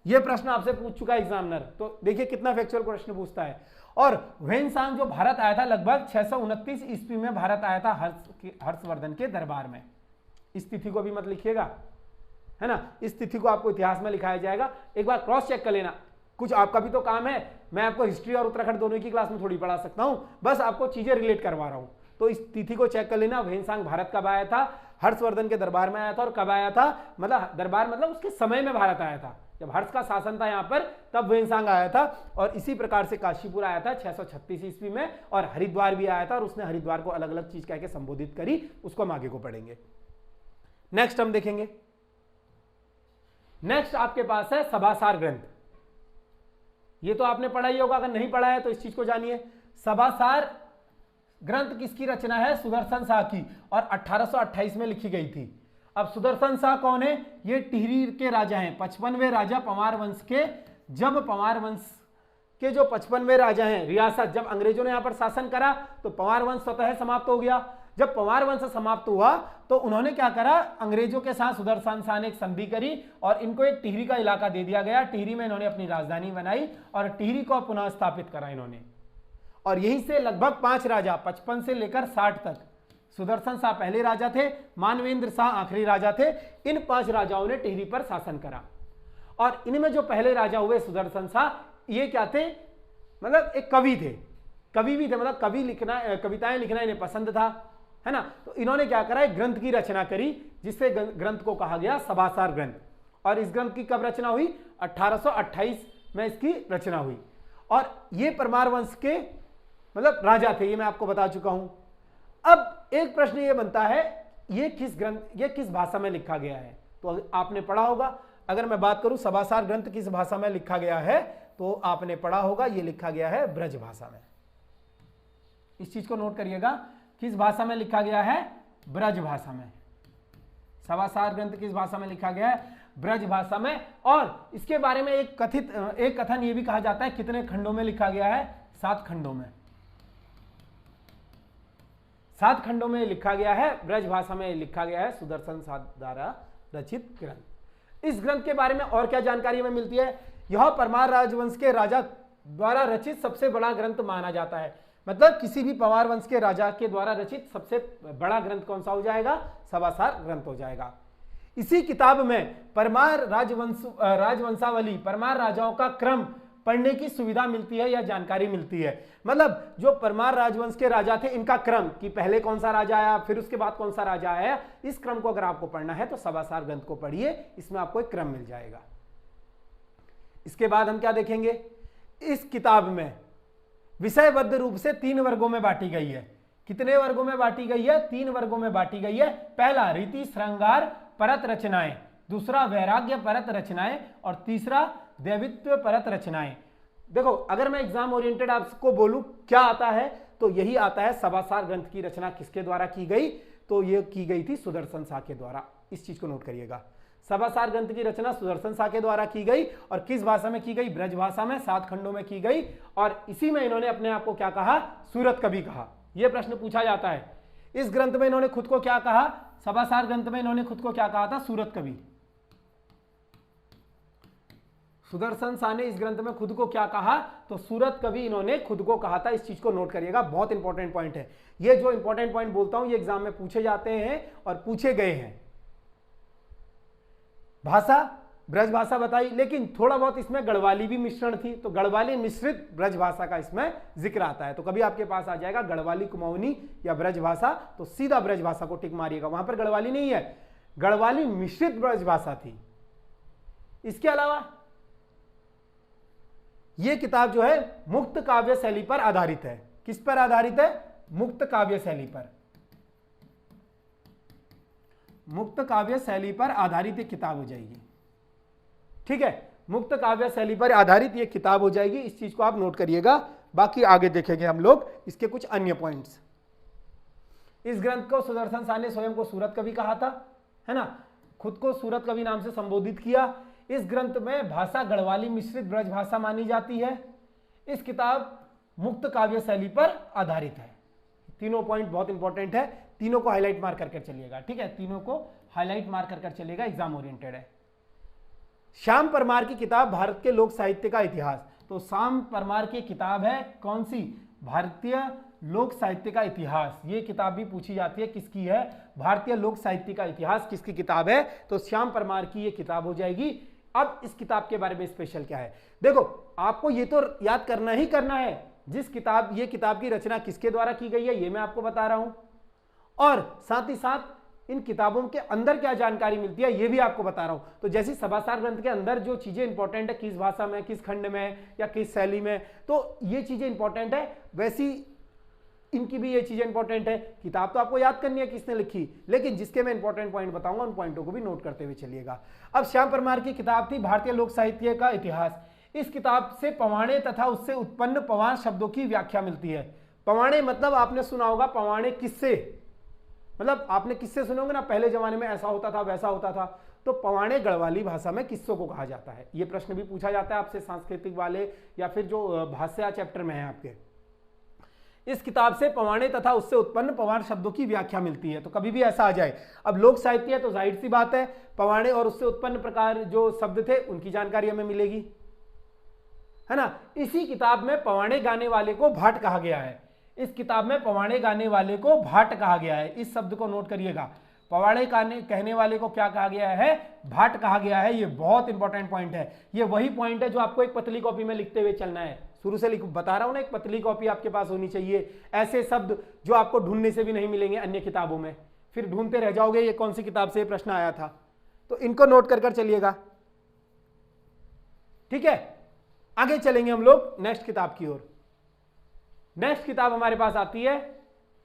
यह प्रश्न आपसे पूछ चुका है एग्जामिनर, तो देखिए कितना फैक्चुअल प्रश्न पूछता है। और वेनसांग जो भारत आया था लगभग 629 ईस्वी में भारत आया था हर्षवर्धन के दरबार में। इस तिथि को भी मत लिखिएगा, है ना, इस तिथि को आपको इतिहास में लिखाया जाएगा। एक बार क्रॉस चेक कर लेना, कुछ आपका भी तो काम है। मैं आपको हिस्ट्री और उत्तराखंड दोनों की क्लास में थोड़ी पढ़ा सकता हूं, बस आपको चीजें रिलेट करवा रहा हूं। तो इस तिथि को चेक कर लेना। वेनसांग भारत कब आया था? हर्षवर्धन के दरबार में आया था। और कब आया था मतलब दरबार मतलब उसके समय में भारत आया था, जब हर्ष का शासन था यहाँ पर तब वेनसांग आया था, और इसी प्रकार से काशीपुर आया था 636 ईस्वी में, और हरिद्वार भी आया था और उसने हरिद्वार को अलग अलग चीज कह के संबोधित करी, उसको हम आगे को पढ़ेंगे। नेक्स्ट हम देखेंगे, नेक्स्ट आपके पास है सभासार ग्रंथ। ये तो आपने पढ़ा ही होगा, अगर नहीं पढ़ा है तो इस चीज को जानिए। सभासार ग्रंथ किसकी रचना है? सुदर्शन शाह की, और 1828 में लिखी गई थी। अब सुदर्शन शाह कौन है? ये टिहरी के राजा हैं, 55वें राजा पंवार वंश के। जब पंवार वंश के जो 55वें राजा हैं, रियासत, जब अंग्रेजों ने यहां पर शासन करा तो पंवार वंश स्वतः समाप्त हो गया। जब पंवार वंश समाप्त हुआ तो उन्होंने क्या करा, अंग्रेजों के साथ सुदर्शन शाह ने एक संधि करी और इनको एक टिहरी का इलाका दे दिया गया। टिहरी में इन्होंने अपनी राजधानी बनाई और टिहरी को पुनः स्थापित करा इन्होंने। और यहीं से लगभग 5 राजा 55 से लेकर 60 तक, सुदर्शन शाह पहले राजा थे, मानवेंद्र शाह आखिरी राजा थे, इन 5 राजाओं ने टिहरी पर शासन करा। और इनमें जो पहले राजा हुए सुदर्शन शाह, ये क्या थे, मतलब एक कवि थे, कवि भी थे, मतलब कवि लिखना, कविताएं लिखना इन्हें पसंद था, है ना। तो इन्होंने क्या करा, एक ग्रंथ की रचना करी जिससे ग्रंथ को कहा गया सभासार ग्रंथ। और इस ग्रंथ की कब रचना हुई? 1828 में इसकी रचना हुई। और ये परमार वंश के मतलब राजा थे, ये मैं आपको बता चुका हूं। अब एक प्रश्न ये बनता है, ये किस ग्रंथ, ये किस भाषा में लिखा गया है? तो आपने पढ़ा होगा, अगर मैं बात करूं सभासार ग्रंथ किस भाषा में लिखा गया है, तो आपने पढ़ा होगा ये लिखा गया है ब्रज भाषा में। इस चीज को नोट करिएगा, किस भाषा में लिखा गया है? ब्रज भाषा में। सभासार ग्रंथ किस भाषा में लिखा गया है? ब्रज भाषा में। और इसके बारे में एक कथन ये भी कहा जाता है, कितने खंडों में लिखा गया है? 7 खंडों में। 7 खंडों में लिखा गया है, ब्रज भाषा में लिखा गया है, सुदर्शन शाह द्वारा रचित ग्रंथ। इस ग्रंथ के बारे में और क्या जानकारी हमें मिलती है? यह परमार राजवंश के राजा द्वारा रचित सबसे बड़ा ग्रंथ माना जाता है। मतलब किसी भी पंवार वंश के राजा के द्वारा रचित सबसे बड़ा ग्रंथ कौन सा हो जाएगा? सभासार ग्रंथ हो जाएगा। इसी किताब में परमार राजवंशावली, परमार राजाओं का क्रम पढ़ने की सुविधा मिलती है या जानकारी मिलती है। मतलब जो परमार राजवंश के राजा थे, इनका क्रम कि पहले कौन सा राजा आया, फिर उसके बाद कौन सा राजा आया, इस क्रम को अगर आपको पढ़ना है तो सभासार ग्रंथ को पढ़िए, इसमें आपको एक क्रम मिल जाएगा। इसके बाद हम क्या देखेंगे, इस किताब में विषयबद्ध रूप से 3 वर्गों में बांटी गई है। कितने वर्गों में बांटी गई है? 3 वर्गों में बांटी गई है। पहला रीति श्रृंगार परत रचनाएं, दूसरा वैराग्य परत रचनाएं, और तीसरा दैवित्व परत रचनाएं। देखो, अगर मैं एग्जाम ओरिएंटेड आपको बोलूं क्या आता है, तो यही आता है सभासार ग्रंथ की रचना किसके द्वारा की गई, तो ये की गई थी सुदर्शन शाह के द्वारा। इस चीज को नोट करिएगा, सभासार ग्रंथ की रचना सुदर्शन शाह के द्वारा की गई। और किस भाषा में की गई? ब्रज भाषा में, 7 खंडों में की गई। और इसी में इन्होंने अपने आप को क्या कहा? सूरत कवि कहा। यह प्रश्न पूछा जाता है, इस ग्रंथ में इन्होंने खुद को क्या कहा? सभासार ग्रंथ में इन्होंने खुद को क्या कहा था? सूरत कवि। सुदर्शन शाह ने इस ग्रंथ में खुद को क्या कहा? तो सूरत कवि इन्होंने खुद को कहा था। इस चीज को नोट करिएगा, बहुत इंपॉर्टेंट पॉइंट है। ये जो इंपॉर्टेंट पॉइंट बोलता हूं, ये एग्जाम में पूछे जाते हैं और पूछे गए हैं। भाषा ब्रज भाषा बताई, लेकिन थोड़ा बहुत इसमें गढ़वाली भी मिश्रण थी, तो गढ़वाली मिश्रित ब्रज भाषा का इसमें जिक्र आता है। तो कभी आपके पास आ जाएगा गढ़वाली कुमाऊनी या ब्रज भाषा, तो सीधा ब्रज भाषा को टिक मारिएगा, वहां पर गढ़वाली नहीं है, गढ़वाली मिश्रित ब्रज भाषा थी। इसके अलावा यह किताब जो है मुक्त काव्य शैली पर आधारित है। किस पर आधारित है? मुक्त काव्य शैली पर। मुक्त काव्य शैली पर आधारित एक किताब हो जाएगी। ठीक है, मुक्त काव्य शैली पर आधारित ये किताब हो जाएगी। इस चीज को आप नोट करिएगा, बाकी आगे देखेंगे हम लोग इसके कुछ अन्य पॉइंट्स। इस ग्रंथ को सुदर्शन शाह ने स्वयं को सूरत कवि कहा था, है ना, खुद को सूरत कवि नाम से संबोधित किया। इस ग्रंथ में भाषा गढ़वाली मिश्रित ब्रज भाषा मानी जाती है। इस किताब मुक्त काव्य शैली पर आधारित है। तीनों पॉइंट बहुत इंपॉर्टेंट है, तीनों को हाईलाइट मार कर चलिएगा। ठीक है, तीनों को हाईलाइट मार कर चलिएगा, एग्जाम ओरिएंटेड है। श्याम परमार की किताब भारत के लोक साहित्य का इतिहास। तो श्याम परमार की किताब है कौन सी? भारतीय लोक साहित्य का इतिहास। ये किताब भी पूछी जाती है, किसकी है? भारतीय लोक साहित्य का इतिहास किसकी किताब है? तो श्याम परमार की ये किताब हो जाएगी। अब इस किताब के बारे में स्पेशल क्या है? देखो, आपको ये तो याद करना ही करना है, ये किताब की रचना किसके द्वारा की गई है, ये मैं आपको बता रहा हूं। और साथ ही साथ इन किताबों के अंदर क्या जानकारी मिलती है ये भी आपको बता रहा हूं। तो जैसे सभासार ग्रंथ के अंदर जो चीजें इंपॉर्टेंट है, किस भाषा में, किस खंड में या किस शैली में, तो ये चीजें इंपॉर्टेंट है, वैसी इनकी भी ये चीजें इंपॉर्टेंट है। किताब तो आपको याद करनी है किसने लिखी, लेकिन जिसके मैं इंपॉर्टेंट पॉइंट बताऊंगा उन पॉइंटों को भी नोट करते हुए चलिएगा। अब श्याम परमार की किताब थी भारतीय लोक साहित्य का इतिहास। इस किताब से पवाड़े तथा उससे उत्पन्न पवार शब्दों की व्याख्या मिलती है। पवाड़े मतलब आपने सुना होगा, पवाड़े किस्से, मतलब आपने किस्से सुने होंगे ना, पहले जमाने में ऐसा होता था वैसा होता था, तो पवाड़े गढ़वाली भाषा में किस्सों को कहा जाता है। यह प्रश्न भी पूछा जाता है आपसे सांस्कृतिक वाले या फिर जो भाषा चैप्टर में है आपके। इस किताब से पवाड़े तथा उससे उत्पन्न पवार शब्दों की व्याख्या मिलती है। तो कभी भी ऐसा आ जाए, अब लोक साहित्य है तो जाहिर सी बात है पवाड़े और उससे उत्पन्न प्रकार जो शब्द थे उनकी जानकारी हमें मिलेगी, है ना। इसी किताब में पवाड़े गाने वाले को भाट कहा गया है। इस किताब में पवाड़े गाने वाले को भाट कहा गया है। इस शब्द को नोट करिएगा, पवाड़े कहने वाले को क्या कहा गया है, भाट कहा गया है। ये बहुत इंपॉर्टेंट पॉइंट है। ये वही पॉइंट है जो आपको एक पतली कॉपी में लिखते हुए चलना है। शुरू से बता रहा हूं ना, एक पतली कॉपी आपके पास होनी चाहिए। ऐसे शब्द जो आपको ढूंढने से भी नहीं मिलेंगे अन्य किताबों में, फिर ढूंढते रह जाओगे ये कौन सी किताब से ये प्रश्न आया था। तो इनको नोट कर चलिएगा, ठीक है। आगे चलेंगे हम लोग नेक्स्ट किताब की ओर। नेक्स्ट किताब हमारे पास आती है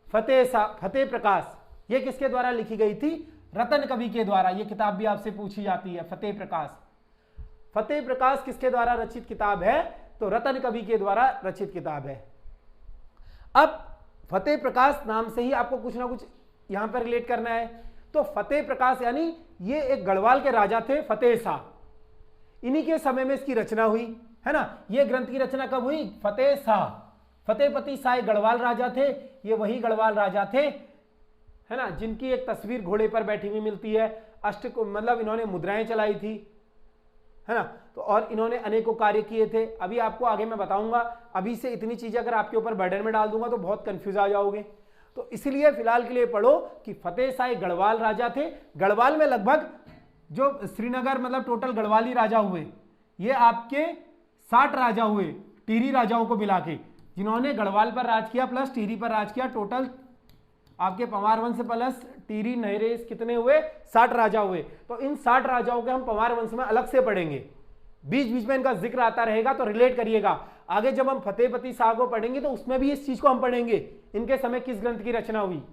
फतेह प्रकाश। ये किसके द्वारा लिखी गई थी, रतन कवि के द्वारा। ये किताब भी आपसे पूछी जाती है, फतेह प्रकाश। फतेह प्रकाश किसके द्वारा रचित किताब है, तो रतन कवि के द्वारा रचित किताब है। अब फतेह प्रकाश नाम से ही आपको कुछ ना कुछ यहां पर रिलेट करना है। तो फतेह प्रकाश यानी ये एक गढ़वाल के राजा थे, फतेह शाह। इन्हीं के समय में इसकी रचना हुई, है ना। ये ग्रंथ की रचना कब हुई, फतेह शाह, फतेहपति शाह गढ़वाल राजा थे। ये वही गढ़वाल राजा थे, है ना, जिनकी एक तस्वीर घोड़े पर बैठी हुई मिलती है। मतलब इन्होंने मुद्राएं चलाई थी, है ना। तो और इन्होंने अनेकों कार्य किए थे। अभी आपको आगे मैं बताऊंगा। अभी से इतनी चीजें अगर आपके ऊपर बर्डन में डाल दूंगा तो बहुत कंफ्यूज आ जाओगे। तो इसलिए फिलहाल के लिए पढ़ो कि फतेह शाह गढ़वाल राजा थे। गढ़वाल में लगभग जो श्रीनगर मतलब टोटल गढ़वाली राजा हुए, ये आपके 60 राजा हुए, टिहरी राजाओं को मिला के, जिन्होंने गढ़वाल पर राज किया प्लस टिहरी पर राज किया। टोटल आपके पंवार वंश प्लस टिहरी नहरेश कितने हुए, 60 राजा हुए। तो इन 60 राजाओं के हम पंवार वंश में अलग से पढ़ेंगे, बीच बीच में इनका जिक्र आता रहेगा, तो रिलेट करिएगा। आगे जब हम फतेहपति शाह को पढ़ेंगे तो उसमें भी इस चीज को हम पढ़ेंगे, इनके समय किस ग्रंथ की रचना हुई।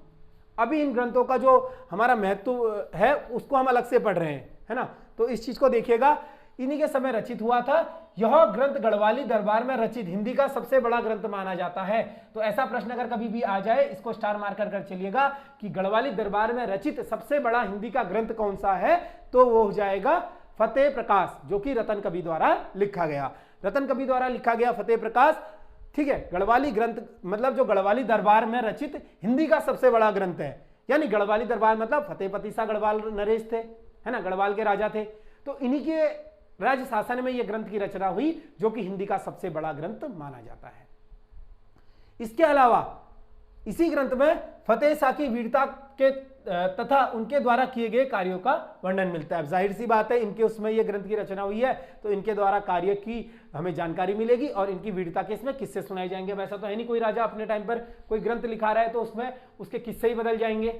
अभी इन ग्रंथों का जो हमारा महत्व है उसको हम अलग से पढ़ रहे हैं, है ना। तो इस चीज को देखिएगा, इन्हीं के समय रचित हुआ था। यह ग्रंथ गढ़वाली दरबार में रचित हिंदी का सबसे बड़ा ग्रंथ माना जाता है। तो ऐसा प्रश्न अगर कभी भी आ जाए, इसको स्टार मार्क कर चलिएगा कि गढ़वाली दरबार में रचित सबसे बड़ा हिंदी का ग्रंथ कौन सा है, तो वो हो जाएगा फतेह प्रकाश, जो कि रतन कवि द्वारा लिखा गया। रतन कवि द्वारा लिखा गया फतेह प्रकाश, ठीक है। गढ़वाली ग्रंथ मतलब जो गढ़वाली दरबार में रचित हिंदी का सबसे बड़ा ग्रंथ है। यानी गढ़वाली दरबार मतलब फतेहपति शाह गढ़वाल नरेश थे, है ना, गढ़वाल के राजा थे। तो इन्हीं के राज्य शासन में यह ग्रंथ की रचना हुई, जो कि हिंदी का सबसे बड़ा ग्रंथ माना जाता है। इसके अलावा इसी ग्रंथ में फतेह शाह की वीरता के तथा उनके द्वारा किए गए कार्यों का वर्णन मिलता है। जाहिर सी बात है, इनके उसमें यह ग्रंथ की रचना हुई है तो इनके द्वारा कार्य की हमें जानकारी मिलेगी और इनकी वीरता के इसमें किस्से सुनाए जाएंगे। वैसा तो है नहीं कोई राजा अपने टाइम पर कोई ग्रंथ लिखा रहा है तो उसमें उसके किस्से ही बदल जाएंगे,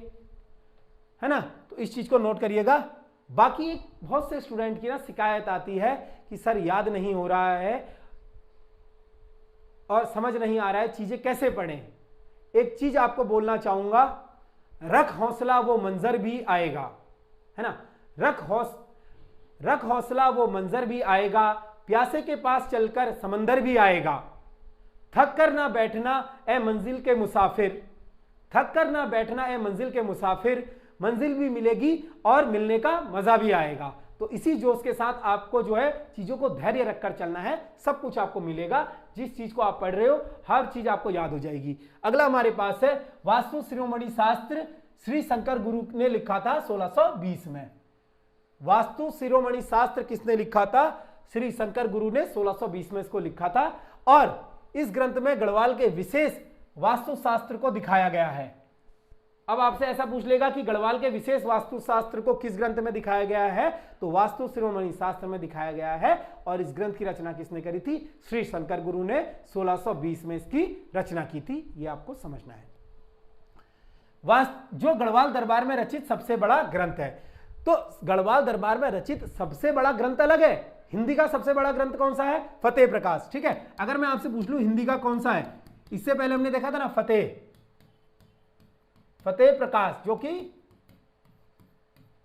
है ना। तो इस चीज को नोट करिएगा। बाकी बहुत से स्टूडेंट की ना शिकायत आती है कि सर याद नहीं हो रहा है और समझ नहीं आ रहा है, चीजें कैसे पढ़ें। एक चीज आपको बोलना चाहूंगा, रख हौसला वो मंजर भी आएगा, है ना। रख हौसला वो मंजर भी आएगा, प्यासे के पास चलकर समंदर भी आएगा। थक कर ना बैठना ए मंजिल के मुसाफिर, थक कर ना बैठना ए मंजिल के मुसाफिर, मंजिल भी मिलेगी और मिलने का मजा भी आएगा। तो इसी जोश के साथ आपको जो है चीजों को धैर्य रखकर चलना है, सब कुछ आपको मिलेगा। जिस चीज को आप पढ़ रहे हो हर चीज आपको याद हो जाएगी। अगला हमारे पास है वास्तु शिरोमणि शास्त्र, श्री शंकर गुरु ने लिखा था 1620 में। वास्तु शिरोमणि शास्त्र किसने लिखा था, श्री शंकर गुरु ने 1620 में इसको लिखा था। और इस ग्रंथ में गढ़वाल के विशेष वास्तु शास्त्र को दिखाया गया है। अब आपसे ऐसा पूछ लेगा कि गढ़वाल के विशेष वास्तु शास्त्र को किस ग्रंथ में दिखाया गया है, तो वास्तु शिरोमणि शास्त्र में दिखाया गया है। और इस ग्रंथ की रचना किसने करी थी, श्री शंकर गुरु ने 1620 में इसकी रचना की थी। यह आपको समझना है। जो गढ़वाल दरबार में रचित सबसे बड़ा ग्रंथ है। तो गढ़वाल दरबार में रचित सबसे बड़ा ग्रंथ अलग है, हिंदी का सबसे बड़ा ग्रंथ कौन सा है? फतेह प्रकाश। ठीक है, अगर मैं आपसे पूछ लूं हिंदी का कौन सा है, इससे पहले हमने देखा था ना फतेह प्रकाश, जो कि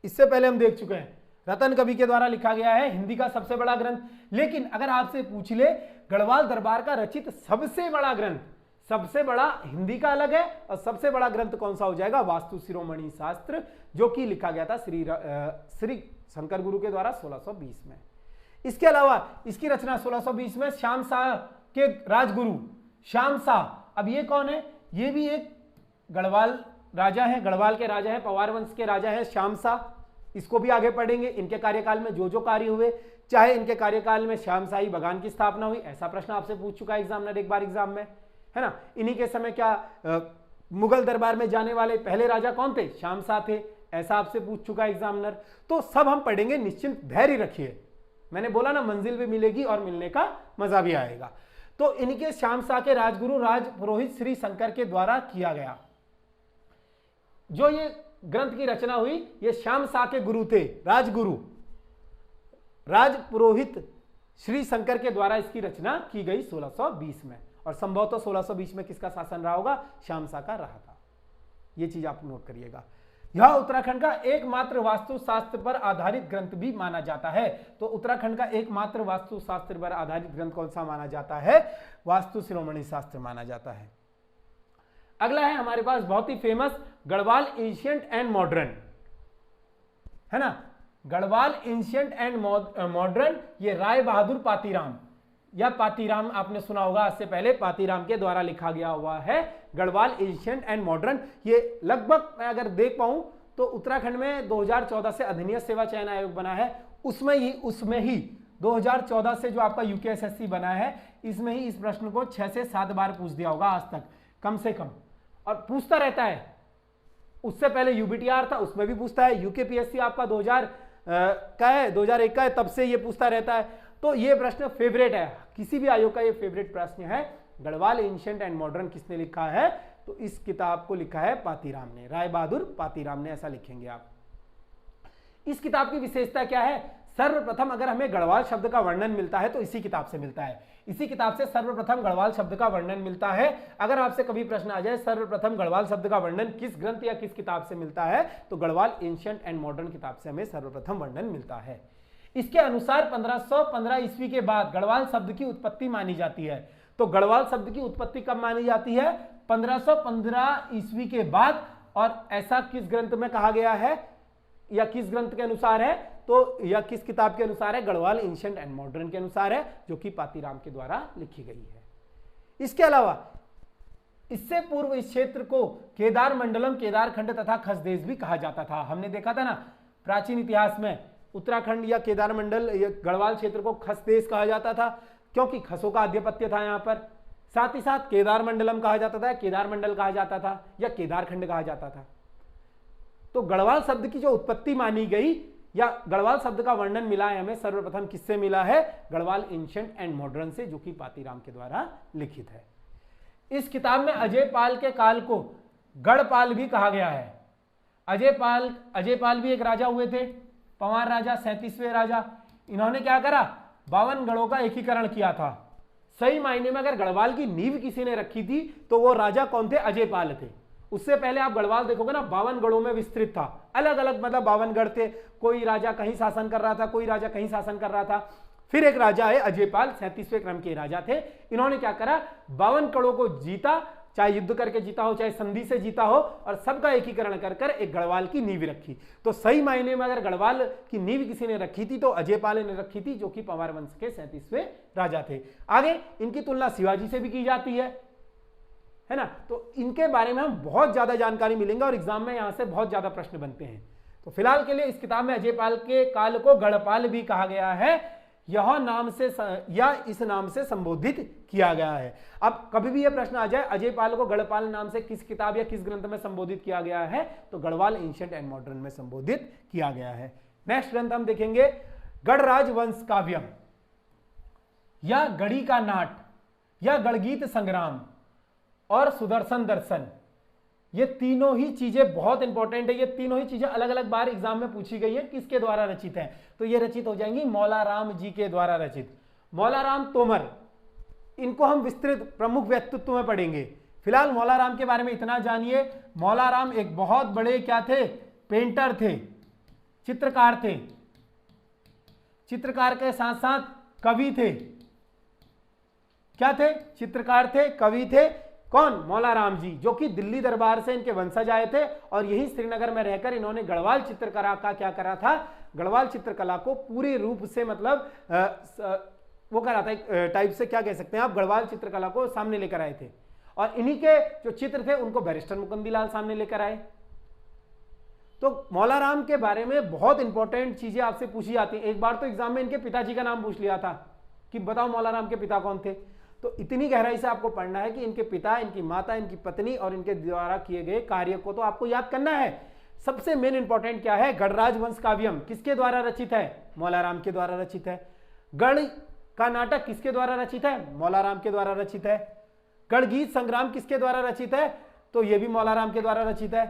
इससे पहले हम देख चुके हैं, रतन कवि के द्वारा लिखा गया है, हिंदी का सबसे बड़ा ग्रंथ। लेकिन अगर आपसे पूछ ले गढ़वाल दरबार का रचित सबसे बड़ा ग्रंथ, सबसे बड़ा हिंदी का अलग है और सबसे बड़ा ग्रंथ कौन सा हो जाएगा? वास्तु शिरोमणि शास्त्र, जो कि लिखा गया था श्री शंकर गुरु के द्वारा 1620 में। इसके अलावा इसकी रचना 1620 में श्याम शाह के राजगुरु श्याम शाह, अब ये कौन है? ये भी एक गढ़वाल राजा है, गढ़वाल के राजा है, पवार वंश के राजा है श्याम शाह। इसको भी आगे पढ़ेंगे, इनके कार्यकाल में जो जो कार्य हुए, चाहे इनके कार्यकाल में श्याम शाही बगान की स्थापना हुई, ऐसा प्रश्न आपसे पूछ चुका है एग्जामिनर एक बार एग्जाम में, है ना। इन्हीं के समय क्या मुगल दरबार में जाने वाले पहले राजा कौन थे? श्याम शाह थे, ऐसा आपसे पूछ चुका है एग्जामिनर। तो सब हम पढ़ेंगे, निश्चिंत धैर्य रखिए, मैंने बोला ना मंजिल भी मिलेगी और मिलने का मजा भी आएगा। तो इनके श्याम शाह के राजगुरु राज पुरोहित श्री शंकर के द्वारा किया गया, जो ये ग्रंथ की रचना हुई, ये श्याम शाह के गुरु थे, राजगुरु राज पुरोहित श्री शंकर के द्वारा इसकी रचना की गई 1620 में। और संभवतः 1620 में किसका शासन रहा होगा? श्याम शाह का रहा था, ये चीज आप नोट करिएगा। यह उत्तराखंड का एकमात्र वास्तुशास्त्र पर आधारित ग्रंथ भी माना जाता है। तो उत्तराखंड का एकमात्र वास्तुशास्त्र पर आधारित ग्रंथ कौन सा माना जाता है? वास्तु शिरोमणि शास्त्र माना जाता है। अगला है हमारे पास बहुत ही famous Garhwal ancient and modern, है ना। गढ़वाल एंशिएंट एंड मॉडर्न, ये राय बहादुर पातीराम या पातीराम आपने सुना होगा इससे पहले, पातीराम के द्वारा लिखा गया हुआ है गढ़वाल एंशिएंट एंड मॉडर्न। ये लगभग मैं अगर देख पाऊं तो उत्तराखंड में 2014 से अधीनस्थ सेवा चयन आयोग बना है, उसमें ही 2014 से जो आपका यूकेएसएससी बना है, इसमें ही इस प्रश्न को 6 से 7 बार पूछ दिया होगा आज तक कम से कम, और पूछता रहता है। उससे पहले यूबीटीआर था, उसमें भी पूछता है। यूकेपीएससी आपका 2001 का है, तब से ये पूछता रहता है। तो ये प्रश्न फेवरेट है, किसी भी आयोग का ये फेवरेट प्रश्न है। गढ़वाल एंशिएंट एंड मॉडर्न किसने लिखा है? तो इस किताब को लिखा है पातीराम ने, राय बहादुर पातीराम ने, ऐसा लिखेंगे आप। इस किताब की विशेषता क्या है? सर्वप्रथम अगर हमें गढ़वाल शब्द का वर्णन मिलता है तो इसी किताब से मिलता है, इसी किताब से सर्वप्रथम गढ़वाल शब्द का वर्णन मिलता है। अगर आपसे कभी प्रश्न आ जाए सर्वप्रथम गढ़वाल शब्द का वर्णन किस ग्रंथ या किस किताब से मिलता है, तो गढ़वाल एंशिएंट एंड मॉडर्न किताब से हमें सर्वप्रथम वर्णन मिलता है। इसके अनुसार 1515 ईस्वी के बाद गढ़वाल शब्द की उत्पत्ति मानी जाती है। तो गढ़वाल शब्द की उत्पत्ति कब मानी जाती है? 1515 ईस्वी के बाद। और ऐसा किस ग्रंथ में कहा गया है या किस ग्रंथ के अनुसार है? तो या किस किताब के अनुसार है? गढ़वाल एंशिएंट एंड मॉडर्न के अनुसार है, जो कि पातीराम के द्वारा लिखी गई है। इसके अलावा इससे पूर्व इस क्षेत्र को केदार मंडलम, केदारखंड तथा खसदेश भी कहा जाता था। हमने देखा था ना प्राचीन इतिहास में, उत्तराखंड या केदार मंडल या गढ़वाल क्षेत्र को खसदेश कहा जाता था, क्योंकि खसों का आधिपत्य था यहाँ पर। साथ ही साथ केदार मंडलम कहा जाता था, केदार मंडल कहा जाता था, या केदारखंड कहा जाता था। तो गढ़वाल शब्द की जो उत्पत्ति मानी गई या गढ़वाल शब्द का वर्णन मिला है हमें सर्वप्रथम किससे मिला है? गढ़वाल एंशिएंट एंड मॉडर्न से, जो कि पातीराम के द्वारा लिखित है। इस किताब में अजयपाल के काल को गढ़पाल भी कहा गया है। अजयपाल भी एक राजा हुए थे, पंवार राजा, 37वें राजा। इन्होंने क्या करा? 52 गढ़ों का एकीकरण किया था। सही मायने में अगर गढ़वाल की नींव किसी ने रखी थी तो वो राजा कौन थे? अजयपाल थे। उससे पहले आप गढ़वाल देखोगे ना 52 गढ़ों में विस्तृत था, अलग अलग मतलब 52 गढ़ थे, कोई राजा कहीं शासन कर रहा था, कोई राजा कहीं शासन कर रहा था। फिर एक राजा है अजयपाल, 37वें क्रम के राजा थे। इन्होंने क्या करा? 52 गढ़ों को जीता, चाहे युद्ध करके जीता हो, चाहे संधि से जीता हो, और सबका एकीकरण कर कर एक गढ़वाल की नींव रखी। तो सही मायने में अगर गढ़वाल की नींव किसी ने रखी थी तो अजयपाल ने रखी थी, जो कि पंवार वंश के 37वें राजा थे। आगे इनकी तुलना शिवाजी से भी की जाती है ना। तो इनके बारे में हम बहुत ज्यादा जानकारी मिलेंगे और एग्जाम में यहां से बहुत ज्यादा प्रश्न बनते हैं। तो फिलहाल के लिए इस किताब में अजयपाल के काल को गढ़पाल भी कहा गया है, यह नाम से या इस नाम से संबोधित किया गया है। अब कभी भी यह प्रश्न आ जाए अजयपाल को गढ़पाल नाम से किस किताब या किस ग्रंथ में संबोधित किया गया है, तो गढ़वाल एंशिएंट एंड मॉडर्न में संबोधित किया गया है। नेक्स्ट ग्रंथ हम देखेंगे गढ़राज वंश काव्यम या गढ़ी का नाट या गढ़गीत संग्राम और सुदर्शन दर्शन। ये तीनों ही चीजें बहुत इंपॉर्टेंट है, ये तीनों ही चीजें अलग अलग बार एग्जाम में पूछी गई है, किसके द्वारा रचित है, तो ये रचित हो जाएंगी मौला राम जी के द्वारा रचित। मौला राम तोमर, इनको हम विस्तृत प्रमुख व्यक्तित्व में पढ़ेंगे। फिलहाल मौला राम के बारे में इतना जानिए। मौला राम एक बहुत बड़े क्या थे, पेंटर थे, चित्रकार थे, चित्रकार के साथ साथ कवि थे। क्या थे, चित्रकार थे, कवि थे। कौन, मौला राम जी, जो कि दिल्ली दरबार से इनके वंशज आए थे और यही श्रीनगर में रहकर इन्होंने गढ़वाल चित्रकला का क्या करा था, गढ़वाल चित्रकला को पूरे रूप से मतलब वो करा था, एक टाइप से क्या कह सकते हैं आप, गढ़वाल चित्रकला को सामने लेकर आए थे। और इन्हीं के जो चित्र थे उनको बैरिस्टर मुकुंदीलाल सामने लेकर आए। तो मौला राम के बारे में बहुत इंपॉर्टेंट चीजें आपसे पूछी जाती हैं। एक बार तो एग्जाम में इनके पिताजी का नाम पूछ लिया था कि बताओ मौला राम के पिता कौन थे। तो इतनी गहराई से आपको पढ़ना है कि इनके पिता, इनकी माता, इनकी पत्नी और इनके द्वारा किए गए कार्य को तो आपको याद करना है। सबसे मेन इंपॉर्टेंट क्या है, गढ़राज वंश काव्यम किसके द्वारा रचित है, मौला राम के द्वारा रचित है। गढ़ का नाटक किसके द्वारा रचित है, मौला राम के द्वारा रचित है। गढ़ गीत संग्राम किसके द्वारा रचित है, तो यह भी मौला राम के द्वारा रचित है।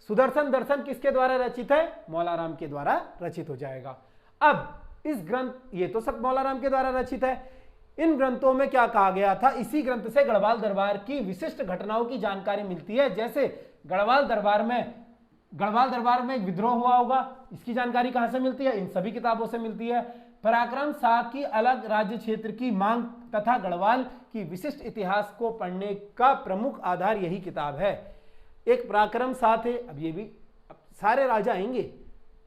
सुदर्शन दर्शन किसके द्वारा रचित है, मौला राम के द्वारा रचित हो जाएगा। अब इस ग्रंथ, ये तो सब मौला राम के द्वारा रचित है। इन ग्रंथों में क्या कहा गया था, इसी ग्रंथ से गढ़वाल दरबार की विशिष्ट घटनाओं की जानकारी मिलती है। जैसे गढ़वाल दरबार में एक विद्रोह हुआ होगा, इसकी जानकारी कहां से मिलती है, इन सभी किताबों से मिलती है। पराक्रम शाह की अलग राज्य क्षेत्र की मांग तथा गढ़वाल की विशिष्ट इतिहास को पढ़ने का प्रमुख आधार यही किताब है। एक पराक्रम शाह थे, अब ये भी सारे राजा आएंगे,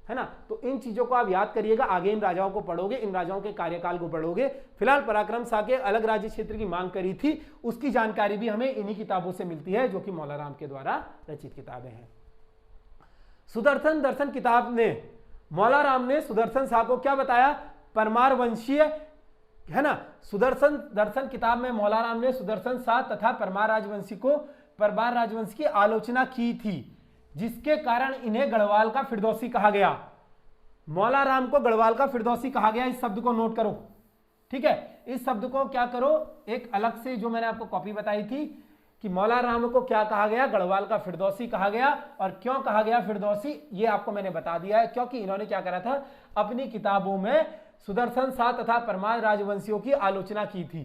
है ना, तो इन चीजों को आप याद करिएगा। आगे इन राजाओं को पढ़ोगे, इन राजाओं के कार्यकाल को पढ़ोगे। फिलहाल पराक्रम शाह के अलग राज्य क्षेत्र की मांग करी थी, उसकी जानकारी भी हमें इन्हीं किताबों से मिलती है, जो कि मौला राम के द्वारा रचित किताबें हैं। सुदर्शन दर्शन किताब ने, मौला राम ने सुदर्शन शाह को क्या बताया, परमार वंशीय, है ना। सुदर्शन दर्शन किताब में मौला राम ने सुदर्शन शाह तथा परमार राजवंशी की आलोचना की थी, जिसके कारण इन्हें गढ़वाल का फिरदौसी कहा गया। मौला राम को गढ़वाल का फिरदौसी कहा गया, इस शब्द को नोट करो, ठीक है। इस शब्द को क्या करो, एक अलग से जो मैंने आपको कॉपी बताई थी कि मौला राम को क्या कहा गया, गढ़वाल का फिरदौसी कहा गया। और क्यों कहा गया फिरदौसी, ये आपको मैंने बता दिया है, क्योंकि इन्होंने क्या करा था, अपनी किताबों में सुदर्शन शाह तथा परमार राजवंशियों की आलोचना की थी।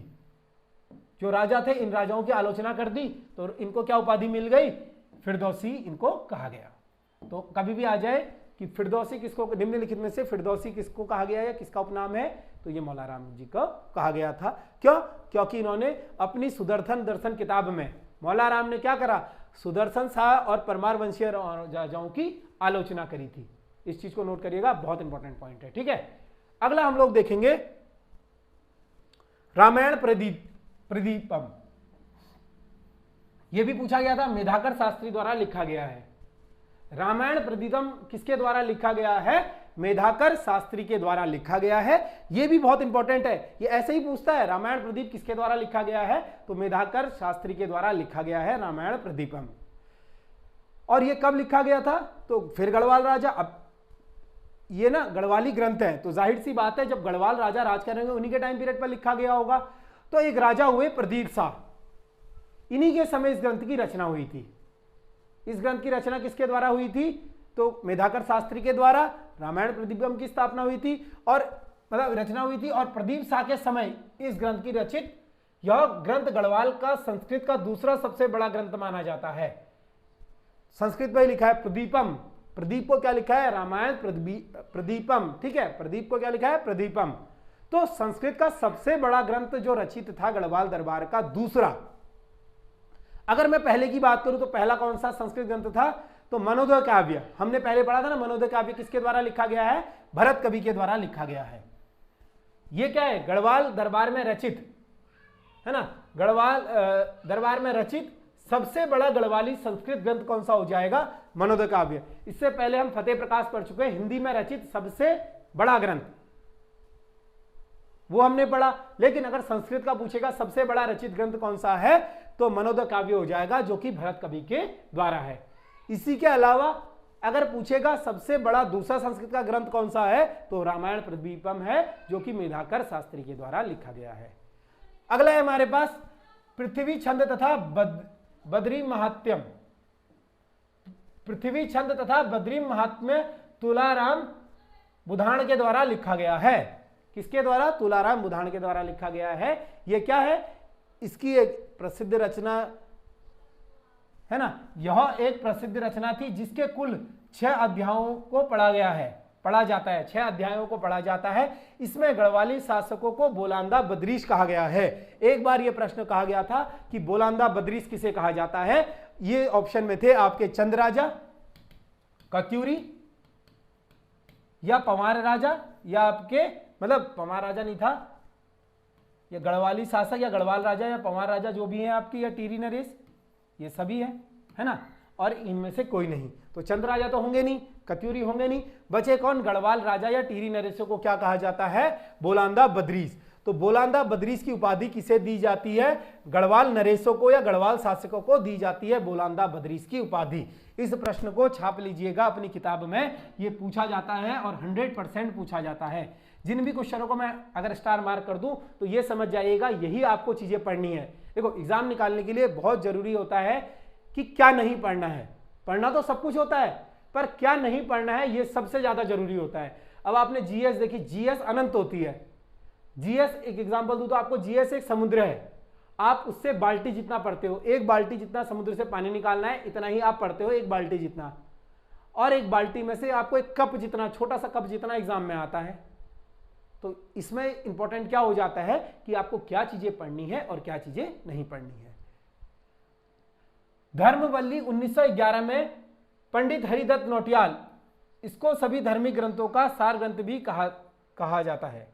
जो राजा थे, इन राजाओं की आलोचना कर दी, तो इनको क्या उपाधि मिल गई, फिरदौसी इनको कहा गया। तो कभी भी आ जाए कि फिरदौसी किसको, निम्नलिखित में से फिरदौसी किसको कहा गया है, किसका उपनाम है, तो ये मौला राम जी को कहा गया था। क्यों, क्योंकि इन्होंने अपनी सुदर्शन दर्शन किताब में मौला राम ने क्या करा, सुदर्शन शाह और परमार वंशीय राजाओं की आलोचना करी थी। इस चीज को नोट करिएगा, बहुत इंपॉर्टेंट पॉइंट है, ठीक है। अगला हम लोग देखेंगे रामायण प्रदीपम। यह भी पूछा गया था, मेधाकर शास्त्री द्वारा लिखा गया है। रामायण प्रदीपम किसके द्वारा लिखा गया है, मेधाकर शास्त्री के द्वारा लिखा गया है। यह भी बहुत इंपॉर्टेंट है, ये ऐसे ही पूछता है, रामायण प्रदीप किसके द्वारा लिखा गया है, तो मेधाकर शास्त्री के द्वारा लिखा गया है रामायण प्रदीपम। और यह कब लिखा गया था, तो फिर गढ़वाल राजा, अब ये ना गढ़वाली ग्रंथ है, तो जाहिर सी बात है जब गढ़वाल राजा राज करेंगे उन्हीं के टाइम पीरियड पर लिखा गया होगा। तो एक राजा हुए प्रदीप शाह, इन्हीं के समय इस ग्रंथ की रचना हुई थी। इस ग्रंथ की रचना किसके द्वारा हुई थी, तो मेधाकर शास्त्री के द्वारा रामायण प्रदीपम की स्थापना हुई थी, और मतलब रचना हुई थी। और प्रदीप शाह के समय इस ग्रंथ की रचित, यह ग्रंथ गढ़वाल का संस्कृत का दूसरा सबसे बड़ा ग्रंथ माना जाता है। संस्कृत में लिखा है प्रदीपम, प्रदीप को क्या लिखा है, रामायण प्रदीपम, ठीक है, प्रदीप को क्या लिखा है, प्रदीपम। तो संस्कृत का सबसे बड़ा ग्रंथ जो रचित था गढ़वाल दरबार का दूसरा। अगर मैं पहले की बात करूं तो पहला कौन सा संस्कृत ग्रंथ था, तो मनोदय काव्य। हमने पहले पढ़ा था ना, मनोदय काव्य किसके द्वारा लिखा गया है, भरत कवि के द्वारा लिखा गया है। यह क्या है, गढ़वाल दरबार में रचित, है ना, गढ़वाल दरबार में रचित सबसे बड़ा गढ़वाली संस्कृत ग्रंथ कौन सा हो जाएगा, मनोदय काव्य। इससे पहले हम फतेह प्रकाश पढ़ चुके हैं, हिंदी में रचित सबसे बड़ा ग्रंथ, वो हमने पढ़ा। लेकिन अगर संस्कृत का पूछेगा सबसे बड़ा रचित ग्रंथ कौन सा है, तो मनोदय काव्य हो जाएगा, जो कि भरत कवि के द्वारा है। इसी के अलावा अगर पूछेगा सबसे बड़ा दूसरा संस्कृत का ग्रंथ कौन सा है, तो रामायण प्रदीपम है, जो कि मेधाकर शास्त्री के द्वारा लिखा गया है। अगला है हमारे पास पृथ्वी छंद तथा बद्री महात्यम। पृथ्वी छंद तथा बद्री महात्म्य तुलाराम बुधान के द्वारा लिखा गया है। किसके द्वारा? तुलाराम बुधान के द्वारा लिखा गया है। यह क्या है? इसकी एक प्रसिद्ध रचना है ना, यह एक प्रसिद्ध रचना थी जिसके कुल 6 अध्यायों को पढ़ा जाता है 6 अध्यायों को पढ़ा जाता है। इसमें गढ़वाली शासकों को बोलांदा बद्रीश कहा गया है। एक बार यह प्रश्न कहा गया था कि बोलांदा बद्रीश किसे कहा जाता है। ये ऑप्शन में थे आपके चंद राजा, कत्यूरी या पंवार राजा, या आपके मतलब पंवार राजा नहीं था, ये गढ़वाली शासक या गढ़वाल राजा या पंवार राजा जो भी है आपकी, या टीरी नरेश, ये सभी है ना। और इनमें से कोई नहीं, तो चंद राजा तो होंगे नहीं, कत्यूरी होंगे नहीं, बचे कौन? गढ़वाल राजा या टीरी नरेशों को क्या कहा जाता है? बोलांदा बद्रीश। तो बोलांदा बद्रीश की उपाधि किसे दी जाती है? गढ़वाल नरेशों को या गढ़वाल शासकों को दी जाती है बोलांदा बद्रीश की उपाधि। इस प्रश्न को छाप लीजिएगा अपनी किताब में, ये पूछा जाता है और 100% पूछा जाता है। जिन भी क्वेश्चनों को मैं अगर स्टार मार्क कर दूं तो ये समझ जाइएगा यही आपको चीजें पढ़नी है। देखो, एग्जाम निकालने के लिए बहुत जरूरी होता है कि क्या नहीं पढ़ना है। पढ़ना तो सब कुछ होता है, पर क्या नहीं पढ़ना है ये सबसे ज्यादा जरूरी होता है। अब आपने जीएस देखी, जीएस अनंत होती है। जीएस एक एग्जांपल दूं तो आपको जीएस एक समुद्र है, आप उससे बाल्टी जितना पढ़ते हो, एक बाल्टी जितना समुद्र से पानी निकालना है, इतना ही आप पढ़ते हो, एक बाल्टी जितना। और एक बाल्टी में से आपको एक कप जितना, छोटा सा कप जितना एग्जाम में आता है। तो इसमें इंपॉर्टेंट क्या हो जाता है कि आपको क्या चीजें पढ़नी है और क्या चीजें नहीं पढ़नी है। धर्मवल्ली 1911 में पंडित हरिदत्त नौटियाल, इसको सभी धार्मिक ग्रंथों का सार ग्रंथ भी कहा जाता है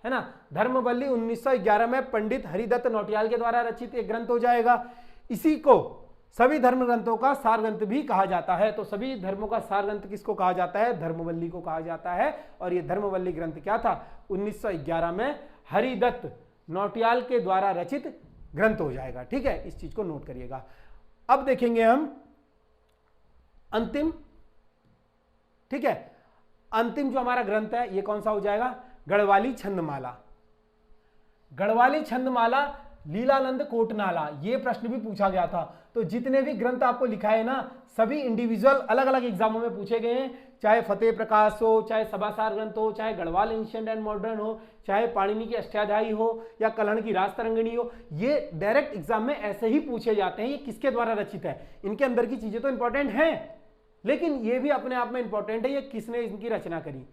ना। धर्मवल्ली 1911 में पंडित हरिदत्त नौटियाल के द्वारा रचित एक ग्रंथ हो जाएगा। इसी को सभी धर्म ग्रंथों का सार ग्रंथ भी कहा जाता है। तो सभी धर्मों का सार ग्रंथ किसको कहा जाता है? धर्मवल्ली को कहा जाता है। और ये धर्मवल्ली ग्रंथ क्या था? 1911 में हरिदत्त नौटियाल के द्वारा रचित ग्रंथ हो जाएगा। ठीक है, इस चीज को नोट करिएगा। अब देखेंगे हम अंतिम, ठीक है, अंतिम जो हमारा ग्रंथ है ये कौन सा हो जाएगा? गढ़वाली छंदमाला। गढ़वाली छंदमाला लीलानंद कोटनाला, ये प्रश्न भी पूछा गया था। तो जितने भी ग्रंथ आपको लिखा है ना, सभी इंडिविजुअल अलग अलग एग्जामों में पूछे गए हैं। चाहे फतेह प्रकाश हो, चाहे सभासार ग्रंथ हो, चाहे गढ़वाल एंशिएंट एंड मॉडर्न हो, चाहे पाणिनि की अष्टाध्यायी हो या कल्हण की राजतरंगिणी हो, ये डायरेक्ट एग्जाम में ऐसे ही पूछे जाते हैं। ये किसके द्वारा रचित है? इनके अंदर की चीजें तो इंपॉर्टेंट हैं, लेकिन ये भी अपने आप में इंपॉर्टेंट है, ये किसने इनकी रचना करी।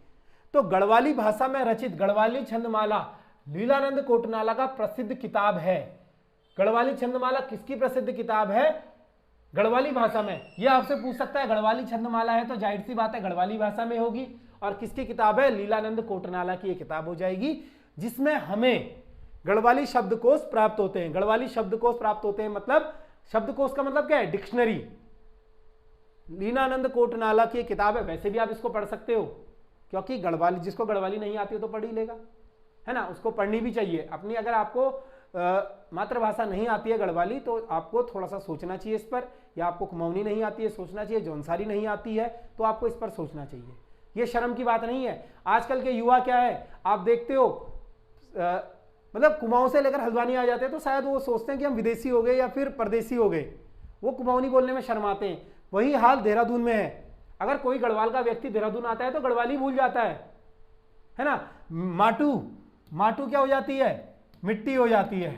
तो गढ़वाली भाषा में रचित गढ़वाली छंदमाला लीलानंद कोटनाला का प्रसिद्ध किताब है। गढ़वाली छंदमाला किसकी प्रसिद्ध किताब है? गढ़वाली भाषा में। ये आपसे पूछ सकता है गढ़वाली छंदमाला है तो जाहिर सी बात है गढ़वाली भाषा में होगी। और किसकी किताब है? लीलानंद कोटनाला की ये किताब हो जाएगी, जिसमें हमें गढ़वाली शब्दकोश प्राप्त होते हैं। गढ़वाली शब्दकोश प्राप्त होते हैं मतलब, शब्दकोश का मतलब क्या है? डिक्शनरी। लीलानंद कोटनाला की किताब है, वैसे भी आप इसको पढ़ सकते हो, क्योंकि गढ़वाली, जिसको गढ़वाली नहीं आती हो तो पढ़ ही लेगा, है ना। उसको पढ़नी भी चाहिए अपनी। अगर आपको मातृभाषा नहीं आती है गढ़वाली तो आपको थोड़ा सा सोचना चाहिए इस पर, या आपको कुमाऊनी नहीं आती है सोचना चाहिए, जौनसारी नहीं आती है तो आपको इस पर सोचना चाहिए। ये शर्म की बात नहीं है। आजकल के युवा क्या है, आप देखते हो मतलब कुमाऊं से लेकर हल्द्वानी आ जाते हैं तो शायद वो सोचते हैं कि हम विदेशी हो गए या फिर परदेसी हो गए, वो कुमाऊनी बोलने में शर्माते हैं। वही हाल देहरादून में है। अगर कोई गढ़वाल का व्यक्ति देहरादून आता है तो गढ़वाली भूल जाता है ना। माटू, माटू क्या हो जाती है? मिट्टी हो जाती है।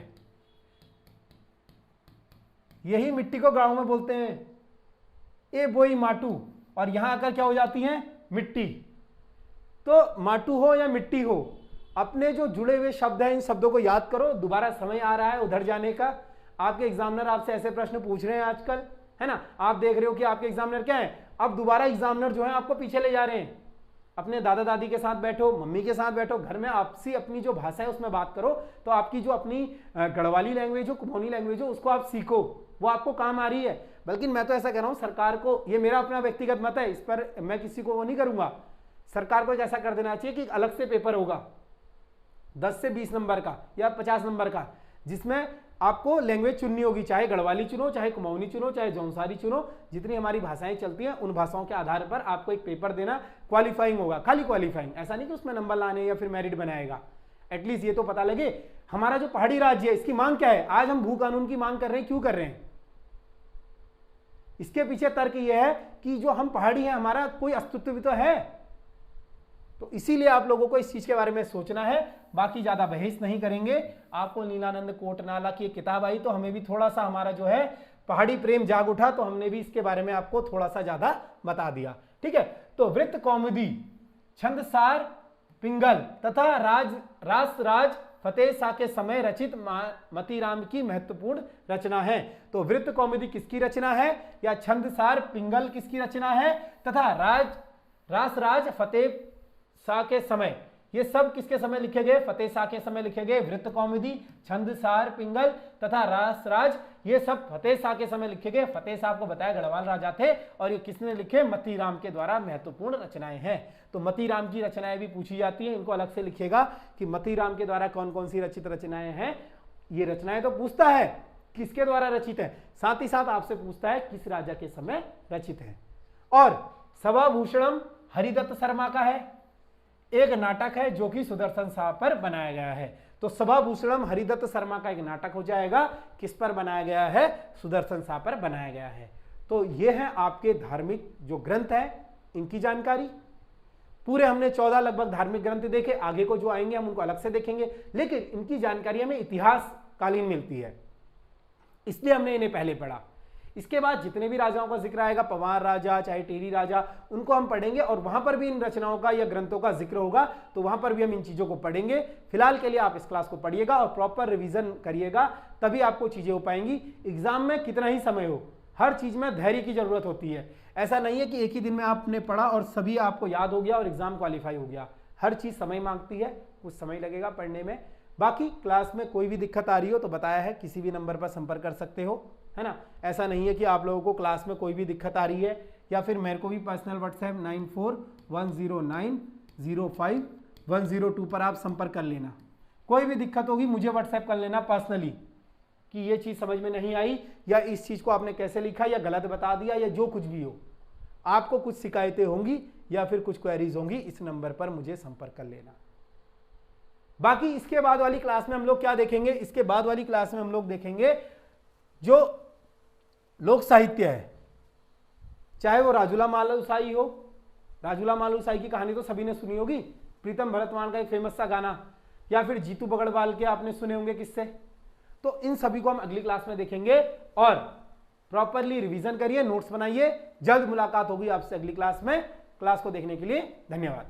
यही मिट्टी को गांव में बोलते हैं ए बोई माटू, और यहां आकर क्या हो जाती है? मिट्टी। तो माटू हो या मिट्टी हो, अपने जो जुड़े हुए शब्द हैं इन शब्दों को याद करो। दोबारा समय आ रहा है उधर जाने का। आपके एग्जामिनर आपसे ऐसे प्रश्न पूछ रहे हैं आजकल, है ना। आप देख रहे हो कि आपके एग्जामिनर क्या है, अब दोबारा एग्जामिनर जो है आपको पीछे ले जा रहे हैं। अपने दादा दादी के साथ बैठो, मम्मी के साथ बैठो, घर में आपसी अपनी जो भाषा है उसमें बात करो, तो आपकी जो अपनी गढ़वाली लैंग्वेज हो, कुमाऊनी लैंग्वेज हो, उसको आप सीखो, वो आपको काम आ रही है। बल्कि मैं तो ऐसा कह रहा हूं, सरकार को, ये मेरा अपना व्यक्तिगत मत है, इस पर मैं किसी को वो नहीं करूंगा, सरकार को एक ऐसा कर देना चाहिए कि अलग से पेपर होगा 10 से 20 नंबर का या 50 नंबर का, जिसमें आपको लैंग्वेज चुननी होगी, चाहे गढ़वाली चुनो, चाहे कुमाऊनी चुनो, चाहे जौनसारी चुनो, जितनी हमारी भाषाएं चलती हैं उन भाषाओं के आधार पर आपको एक पेपर देना। क्वालिफाइंग होगा, खाली क्वालिफाइंग, ऐसा नहीं कि उसमें नंबर लाने या फिर मेरिट बनाएगा। एटलीस्ट ये तो पता लगे हमारा जो पहाड़ी राज्य है इसकी मांग क्या है। आज हम भू कानून की मांग कर रहे हैं, क्यों कर रहे हैं? इसके पीछे तर्क यह है कि जो हम पहाड़ी हैं हमारा कोई अस्तित्व भी तो है। तो इसीलिए आप लोगों को इस चीज के बारे में सोचना है। बाकी ज्यादा बहस नहीं करेंगे। आपको नीलानंद कोटनाला की एक किताब आई तो हमें भी थोड़ा सा हमारा जो है पहाड़ी प्रेम जाग उठा, तो हमने भी इसके बारे में आपको थोड़ा सा ज्यादा बता दिया। ठीक है, तो वृत्त कौमुदी, छंदसार, पिंगल तथा राज फतेह शाह के समय रचित मतीराम की महत्वपूर्ण रचना है। तो वृत्त कौमुदी किसकी रचना है, या छंदसार पिंगल किसकी रचना है, तथा राज फतेह शाह के समय, ये सब किसके समय लिखे गए, फतेह शाह के समय लिखे गए। वृत्त कौमुदी, छंदसार, पिंगल तथा राज, ये सब फतेह शाह के समय लिखे गए। फतेह शाह को बताया गढ़वाल राजा थे, और ये किसने लिखे, मतीराम के द्वारा महत्वपूर्ण रचनाएं हैं। तो मतीराम की रचनाएं भी पूछी जाती हैं, इनको अलग से लिखेगा कि मतीराम के द्वारा कौन कौन सी रचित रचनाएं हैं। ये रचनाएं तो पूछता है किसके द्वारा रचित है, साथ ही साथ आपसे पूछता है किस राजा के समय रचित है। और सभाभूषणम हरिदत्त शर्मा का है, एक नाटक है जो कि सुदर्शन शाह पर बनाया गया है। तो सभाभूषणम हरिदत्त शर्मा का एक नाटक हो जाएगा, किस पर बनाया गया है, सुदर्शन शाह पर बनाया गया है। तो ये है आपके धार्मिक जो ग्रंथ है इनकी जानकारी। पूरे हमने 14 लगभग धार्मिक ग्रंथ देखे, आगे को जो आएंगे हम उनको अलग से देखेंगे, लेकिन इनकी जानकारी हमें इतिहास कालीन मिलती है, इसलिए हमने इन्हें पहले पढ़ा। इसके बाद जितने भी राजाओं का जिक्र आएगा, पवार राजा चाहे टेरी राजा, उनको हम पढ़ेंगे और वहां पर भी इन रचनाओं का या ग्रंथों का जिक्र होगा, तो वहां पर भी हम इन चीजों को पढ़ेंगे। फिलहाल के लिए आप इस क्लास को पढ़िएगा और प्रॉपर रिवीजन करिएगा, तभी आपको चीजें हो पाएंगी। एग्जाम में कितना ही समय हो, हर चीज में धैर्य की जरूरत होती है। ऐसा नहीं है कि एक ही दिन में आपने पढ़ा और सभी आपको याद हो गया और एग्जाम क्वालिफाई हो गया। हर चीज समय मांगती है, कुछ समय लगेगा पढ़ने में। बाकी क्लास में कोई भी दिक्कत आ रही हो तो बताया है, किसी भी नंबर पर संपर्क कर सकते हो, है ना। ऐसा नहीं है कि आप लोगों को क्लास में कोई भी दिक्कत आ रही है, या फिर मेरे को भी पर्सनल व्हाट्सएप 9410905102 पर आप संपर्क कर लेना। कोई भी दिक्कत होगी मुझे व्हाट्सएप कर लेना पर्सनली कि ये चीज़ समझ में नहीं आई, या इस चीज़ को आपने कैसे लिखा, या गलत बता दिया, या जो कुछ भी हो। आपको कुछ शिकायतें होंगी या फिर कुछ क्वेरीज होंगी, इस नंबर पर मुझे संपर्क कर लेना। बाकी इसके बाद वाली क्लास में हम लोग क्या देखेंगे, इसके बाद वाली क्लास में हम लोग देखेंगे जो लोक साहित्य है, चाहे वो राजूला मालूसाई हो। राजूला मालूसाई की कहानी तो सभी ने सुनी होगी, प्रीतम भरतवान का एक फेमस सा गाना, या फिर जीतू बगड़वाल के आपने सुने होंगे किससे। तो इन सभी को हम अगली क्लास में देखेंगे, और प्रॉपरली रिवीजन करिए, नोट्स बनाइए। जल्द मुलाकात होगी आपसे अगली क्लास में। क्लास को देखने के लिए धन्यवाद।